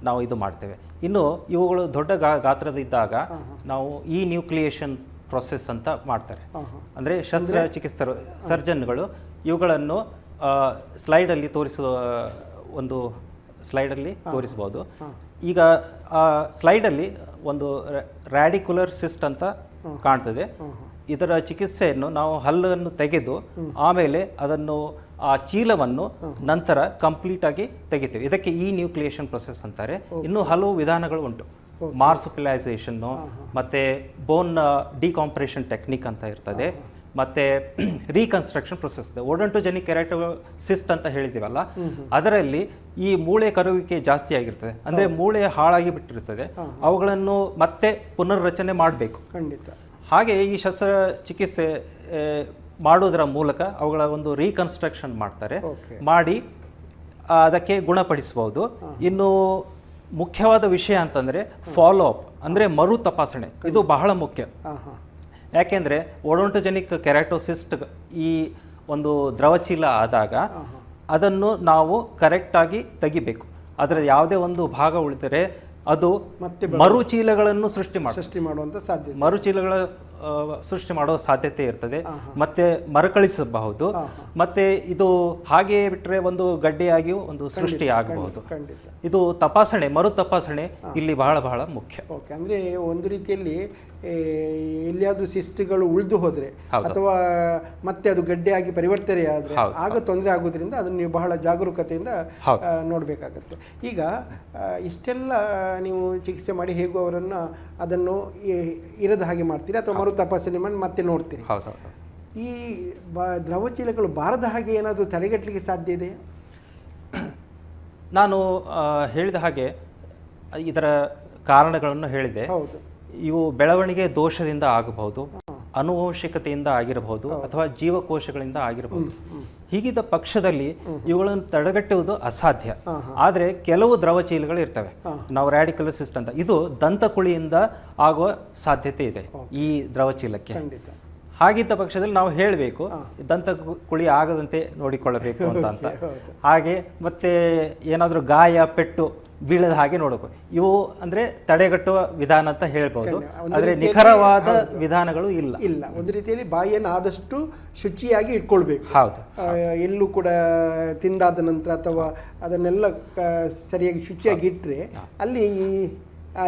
ನಾವು ಇದು ಮಾಡ್ತೇವೆ. ಇನ್ನು ಇವುಗಳು ದೊಡ್ಡ ಗಾತ್ರದಿದ್ದಾಗ ನಾವು ಈ ನ್ಯೂಕ್ಲಿಯೇಷನ್ ಪ್ರೊಸೆಸ್ ಅಂತ ಮಾಡ್ತಾರೆ. ಅಂದರೆ ಶಸ್ತ್ರಚಿಕಿತ್ಸಕರು, ಸರ್ಜನ್ಗಳು ಇವುಗಳನ್ನು ಸ್ಲೈಡಲ್ಲಿ ತೋರಿಸಬಹುದು. ಈಗ ಆ ಸ್ಲೈಡಲ್ಲಿ ಒಂದು ರ್ಯಾಡಿಕ್ಯುಲರ್ ಸಿಸ್ಟ್ ಅಂತ ಕಾಣ್ತದೆ. ಇದರ ಚಿಕಿತ್ಸೆಯನ್ನು ನಾವು ಹಲ್ಲನ್ನು ತೆಗೆದು ಆಮೇಲೆ ಅದನ್ನು ಆ ಚೀಲವನ್ನು ನಂತರ ಕಂಪ್ಲೀಟ್ ಆಗಿ ತೆಗಿತೀವಿ. ಇದಕ್ಕೆ ಈ ನ್ಯೂಕ್ಲಿಯೇಷನ್ ಪ್ರೊಸೆಸ್ ಅಂತಾರೆ. ಇನ್ನೂ ಹಲವು ವಿಧಾನಗಳು ಉಂಟು. ಮಾರ್ಸುಪಿಲೈಸೇಷನ್ನು, ಮತ್ತು ಬೋನ್ ಡಿಕಾಂಪ್ರೆಷನ್ ಟೆಕ್ನಿಕ್ ಅಂತ ಇರ್ತದೆ, ಮತ್ತು ರೀಕನ್ಸ್ಟ್ರಕ್ಷನ್ ಪ್ರೊಸೆಸ್. ಓಡೋಂಟೋಜೆನಿಕ್ ಕೆರಾಟೋಸಿಸ್ಟ್ ಅಂತ ಹೇಳಿದ್ದೀವಲ್ಲ, ಅದರಲ್ಲಿ ಈ ಮೂಳೆ ಕರುವಿಕೆ ಜಾಸ್ತಿ ಆಗಿರ್ತದೆ. ಅಂದರೆ ಮೂಳೆ ಹಾಳಾಗಿ ಬಿಟ್ಟಿರ್ತದೆ, ಅವುಗಳನ್ನು ಮತ್ತೆ ಪುನರ್ರಚನೆ ಮಾಡಬೇಕು. ಖಂಡಿತ. ಹಾಗೆ ಈ ಶಸ್ತ್ರಚಿಕಿತ್ಸೆ ಮಾಡೋದರ ಮೂಲಕ ಅವುಗಳ ಒಂದು ರೀಕನ್ಸ್ಟ್ರಕ್ಷನ್ ಮಾಡ್ತಾರೆ, ಮಾಡಿ ಅದಕ್ಕೆ ಗುಣಪಡಿಸಬಹುದು. ಇನ್ನು ಮುಖ್ಯವಾದ ವಿಷಯ ಅಂತಂದರೆ ಫಾಲೋ ಅಪ್, ಅಂದರೆ ಮರು ತಪಾಸಣೆ. ಇದು ಬಹಳ ಮುಖ್ಯ. ಯಾಕೆಂದರೆ ಓಡೋಂಟೋಜೆನಿಕ್ ಕೆರಾಟೋಸಿಸ್ಟ್ ಈ ಒಂದು ದ್ರವಚೀಲ ಆದಾಗ ಅದನ್ನು ನಾವು ಕರೆಕ್ಟಾಗಿ ತೆಗಿಬೇಕು. ಅದರ ಯಾವುದೇ ಒಂದು ಭಾಗ ಉಳಿದರೆ ಅದು ಮರುಚೀಲಗಳನ್ನು ಸೃಷ್ಟಿ ಮಾಡುವಂಥ ಸಾಧ್ಯತೆ, ಮರುಚೀಲಗಳ ಸೃಷ್ಟಿ ಮಾಡುವ ಸಾಧ್ಯತೆ ಇರ್ತದೆ. ಮತ್ತೆ ಮರುಕಳಿಸಬಹುದು. ಮತ್ತೆ ಇದು ಹಾಗೆಯೇ ಬಿಟ್ಟರೆ ಒಂದು ಗಡ್ಡೆಯಾಗಿಯೂ ಒಂದು ಸೃಷ್ಟಿ ಆಗಬಹುದು. ಇದು ತಪಾಸಣೆ, ಮರು ತಪಾಸಣೆ ಇಲ್ಲಿ ಬಹಳ ಬಹಳ ಮುಖ್ಯ. ಓಕೆ. ಅಂದರೆ ಒಂದು ರೀತಿಯಲ್ಲಿ ಎಲ್ಲಿಯಾದ್ರೂ ಸಿಸ್ಟ್ಗಳು ಉಳಿದು ಹೋದರೆ ಅಥವಾ ಮತ್ತೆ ಅದು ಗಡ್ಡೆಯಾಗಿ ಪರಿವರ್ತನೆ ಆದರೆ ಆಗ ತೊಂದರೆ ಆಗೋದ್ರಿಂದ ಅದನ್ನು ನೀವು ಬಹಳ ಜಾಗರೂಕತೆಯಿಂದ ನೋಡಬೇಕಾಗತ್ತೆ. ಈಗ ಇಷ್ಟೆಲ್ಲ ನೀವು ಚಿಕಿತ್ಸೆ ಮಾಡಿ ಹೇಗೂ ಅವರನ್ನು ಅದನ್ನು ಇರದ ಹಾಗೆ ಮಾಡ್ತೀರಿ ಅಥವಾ ಮರು ತಪಾಸಣೆ ಮಾಡಿ ಮತ್ತೆ ನೋಡ್ತೀರಿ. ಈ ದ್ರವಚೀಲಗಳು ಬಾರದ ಹಾಗೆ ಏನಾದರೂ ತಡೆಗಟ್ಟಲಿಕ್ಕೆ ಸಾಧ್ಯ ಇದೆಯಾ? ನಾನು ಹೇಳಿದ ಹಾಗೆ ಇದರ ಕಾರಣಗಳನ್ನು ಹೇಳಿದೆ. ಹೌದು. ಇವು ಬೆಳವಣಿಗೆ ದೋಷದಿಂದ ಆಗಬಹುದು, ಆನುವಂಶಿಕತೆಯಿಂದ ಆಗಿರಬಹುದು, ಅಥವಾ ಜೀವಕೋಶಗಳಿಂದ ಆಗಿರಬಹುದು. ಹೀಗಿದ್ದ ಪಕ್ಷದಲ್ಲಿ ಇವುಗಳನ್ನು ತಡೆಗಟ್ಟುವುದು ಅಸಾಧ್ಯ. ಆದರೆ ಕೆಲವು ದ್ರವಚೀಲಗಳು ಇರ್ತವೆ, ನಾವು ರ್ಯಾಡಿಕುಲೋಸಿಸ್ಟ್ ಅಂತ, ಇದು ದಂತಕುಳಿಯಿಂದ ಆಗುವ ಸಾಧ್ಯತೆ ಇದೆ ಈ ದ್ರವಚೀಲಕ್ಕೆ. ಖಂಡಿತ. ಹಾಗಿದ್ದ ಪಕ್ಷದಲ್ಲಿ ನಾವು ಹೇಳಬೇಕು ದಂತ ಕುಳಿ ಆಗದಂತೆ ನೋಡಿಕೊಳ್ಳಬೇಕು ಅಂತ. ಹಾಗೆ ಮತ್ತೆ ಏನಾದರೂ ಗಾಯ ಪೆಟ್ಟು ಬೀಳದ ಹಾಗೆ ನೋಡಬೇಕು. ಇವು ಅಂದ್ರೆ ತಡೆಗಟ್ಟುವ ವಿಧಾನ ಅಂತ ಹೇಳ್ಬೋದು, ಆದರೆ ನಿಖರವಾದ ವಿಧಾನಗಳು ಇಲ್ಲ. ಒಂದು ರೀತಿಯಲ್ಲಿ ಬಾಯಿಯನ್ನು ಆದಷ್ಟು ಶುಚಿಯಾಗಿ ಇಟ್ಕೊಳ್ಬೇಕು. ಹೌದು. ಎಲ್ಲೂ ಕೂಡ ತಿಂದಾದ ನಂತರ ಅಥವಾ ಅದನ್ನೆಲ್ಲ ಸರಿಯಾಗಿ ಶುಚಿಯಾಗಿ ಇಟ್ಟರೆ ಅಲ್ಲಿ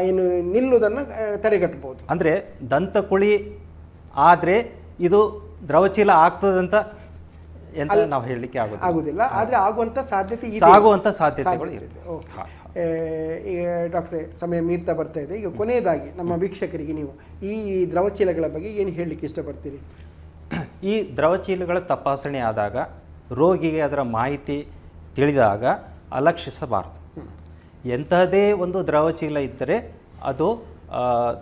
ಏನು ನಿಲ್ಲುವುದನ್ನು ತಡೆಗಟ್ಟಬಹುದು. ಅಂದ್ರೆ ದಂತಕುಳಿ ಆದರೆ ಇದು ದ್ರವಚೀಲ ಆಗ್ತದಂತ ಎಂತ ನಾವು ಹೇಳಲಿಕ್ಕೆ ಆಗುದಿಲ್ಲ, ಆದರೆ ಆಗುವಂತ ಸಾಧ್ಯತೆ ಸಾಧ್ಯತೆಗಳು ಇದೆ. ಈಗ ಡಾಕ್ಟ್ರೇ, ಸಮಯ ಮೀರ್ತಾ ಬರ್ತಾ ಇದೆ. ಈಗ ಕೊನೆಯದಾಗಿ ನಮ್ಮ ವೀಕ್ಷಕರಿಗೆ ನೀವು ಈ ದ್ರವಚೀಲಗಳ ಬಗ್ಗೆ ಏನು ಹೇಳಲಿಕ್ಕೆ ಇಷ್ಟಪಡ್ತೀರಿ? ಈ ದ್ರವಚೀಲಗಳ ತಪಾಸಣೆ ಆದಾಗ ರೋಗಿಗೆ ಅದರ ಮಾಹಿತಿ ತಿಳಿದಾಗ ಅಲಕ್ಷಿಸಬಾರದು. ಎಂತಹದೇ ಒಂದು ದ್ರವಚೀಲ ಇದ್ದರೆ ಅದು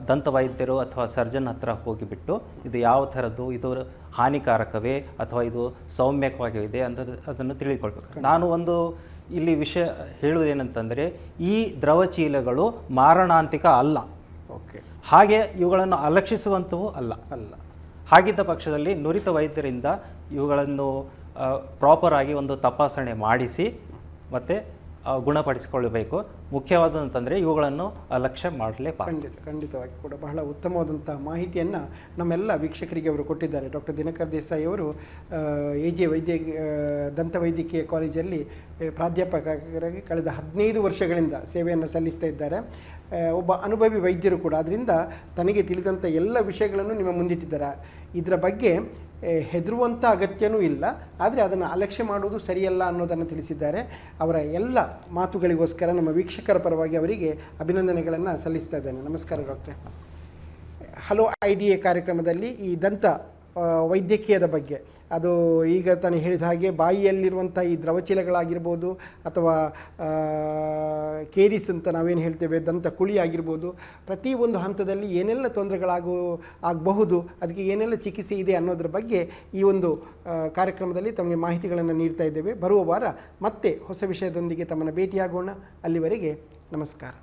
ದಂತವೈದ್ಯರು ಅಥವಾ ಸರ್ಜನ್ ಹತ್ರ ಹೋಗಿಬಿಟ್ಟು ಇದು ಯಾವ ಥರದ್ದು, ಇದು ಹಾನಿಕಾರಕವೇ ಅಥವಾ ಇದು ಸೌಮ್ಯಕವಾಗಿದೆ ಅಂತ ಅದನ್ನು ತಿಳಿದುಕೊಳ್ಬೇಕು. ನಾನು ಒಂದು ಇಲ್ಲಿ ವಿಷಯ ಹೇಳುವುದೇನಂತಂದರೆ, ಈ ದ್ರವಚೀಲಗಳು ಮಾರಣಾಂತಿಕ ಅಲ್ಲ. ಓಕೆ. ಹಾಗೆ ಇವುಗಳನ್ನು ಅಲಕ್ಷಿಸುವಂಥವು ಅಲ್ಲ. ಹಾಗಿದ್ದ ಪಕ್ಷದಲ್ಲಿ ನುರಿತ ವೈದ್ಯರಿಂದ ಇವುಗಳನ್ನು ಪ್ರಾಪರ್ ಆಗಿ ಒಂದು ತಪಾಸಣೆ ಮಾಡಿಸಿ ಮತ್ತು ಗುಣಪಡಿಸಿಕೊಳ್ಳಬೇಕು. ಮುಖ್ಯವಾದಂತಂದರೆ ಇವುಗಳನ್ನು ಅಲಕ್ಷ್ಯ ಮಾಡಲೇಬಾರದು. ಖಂಡಿತವಾಗಿ ಕೂಡ ಬಹಳ ಉತ್ತಮವಾದಂಥ ಮಾಹಿತಿಯನ್ನು ನಮ್ಮೆಲ್ಲ ವೀಕ್ಷಕರಿಗೆ ಅವರು ಕೊಟ್ಟಿದ್ದಾರೆ. ಡಾಕ್ಟರ್ ದಿನಕರ್ ದೇಸಾಯಿ ಅವರು AJ ದಂತವೈದ್ಯಕೀಯ ಕಾಲೇಜಲ್ಲಿ ಪ್ರಾಧ್ಯಾಪಕರಾಗಿ ಕಳೆದ 15 ವರ್ಷಗಳಿಂದ ಸೇವೆಯನ್ನು ಸಲ್ಲಿಸ್ತಾ ಇದ್ದಾರೆ. ಒಬ್ಬ ಅನುಭವಿ ವೈದ್ಯರು ಕೂಡ. ಅದರಿಂದ ತನಗೆ ತಿಳಿದಂಥ ಎಲ್ಲ ವಿಷಯಗಳನ್ನು ನಿಮ್ಮ ಮುಂದಿಟ್ಟಿದ್ದಾರೆ. ಇದರ ಬಗ್ಗೆ ಹೆದರುವಂಥ ಅಗತ್ಯನೂ ಇಲ್ಲ, ಆದರೆ ಅದನ್ನು ಅಲಕ್ಷ್ಯ ಮಾಡುವುದು ಸರಿಯಲ್ಲ ಅನ್ನೋದನ್ನು ತಿಳಿಸಿದ್ದಾರೆ. ಅವರ ಎಲ್ಲ ಮಾತುಗಳಿಗೋಸ್ಕರ ನಮ್ಮ ವೀಕ್ಷಕರ ಪರವಾಗಿ ಅವರಿಗೆ ಅಭಿನಂದನೆಗಳನ್ನು ಸಲ್ಲಿಸ್ತಾ ಇದ್ದೇನೆ. ನಮಸ್ಕಾರ ಡಾಕ್ಟ್ರೆ. ಹಲೋ IDA ಕಾರ್ಯಕ್ರಮದಲ್ಲಿ ಈ ದಂತ ವೈದ್ಯಕೀಯದ ಬಗ್ಗೆ, ಅದು ಈಗ ತಾನು ಹೇಳಿದ ಹಾಗೆ ಬಾಯಿಯಲ್ಲಿರುವಂಥ ಈ ದ್ರವಚೀಲಗಳಾಗಿರ್ಬೋದು ಅಥವಾ ಕೇರಿಸ್ ಅಂತ ನಾವೇನು ಹೇಳ್ತೇವೆ, ದಂತ ಕುಳಿ ಆಗಿರ್ಬೋದು, ಪ್ರತಿಯೊಂದು ಹಂತದಲ್ಲಿ ಏನೆಲ್ಲ ಆಗಬಹುದು, ಅದಕ್ಕೆ ಏನೆಲ್ಲ ಚಿಕಿತ್ಸೆ ಇದೆ ಅನ್ನೋದ್ರ ಬಗ್ಗೆ ಈ ಒಂದು ಕಾರ್ಯಕ್ರಮದಲ್ಲಿ ತಮಗೆ ಮಾಹಿತಿಗಳನ್ನು ನೀಡ್ತಾ ಇದ್ದೇವೆ. ಬರುವ ವಾರ ಮತ್ತೆ ಹೊಸ ವಿಷಯದೊಂದಿಗೆ ತಮ್ಮನ್ನು ಭೇಟಿಯಾಗೋಣ. ಅಲ್ಲಿವರೆಗೆ ನಮಸ್ಕಾರ.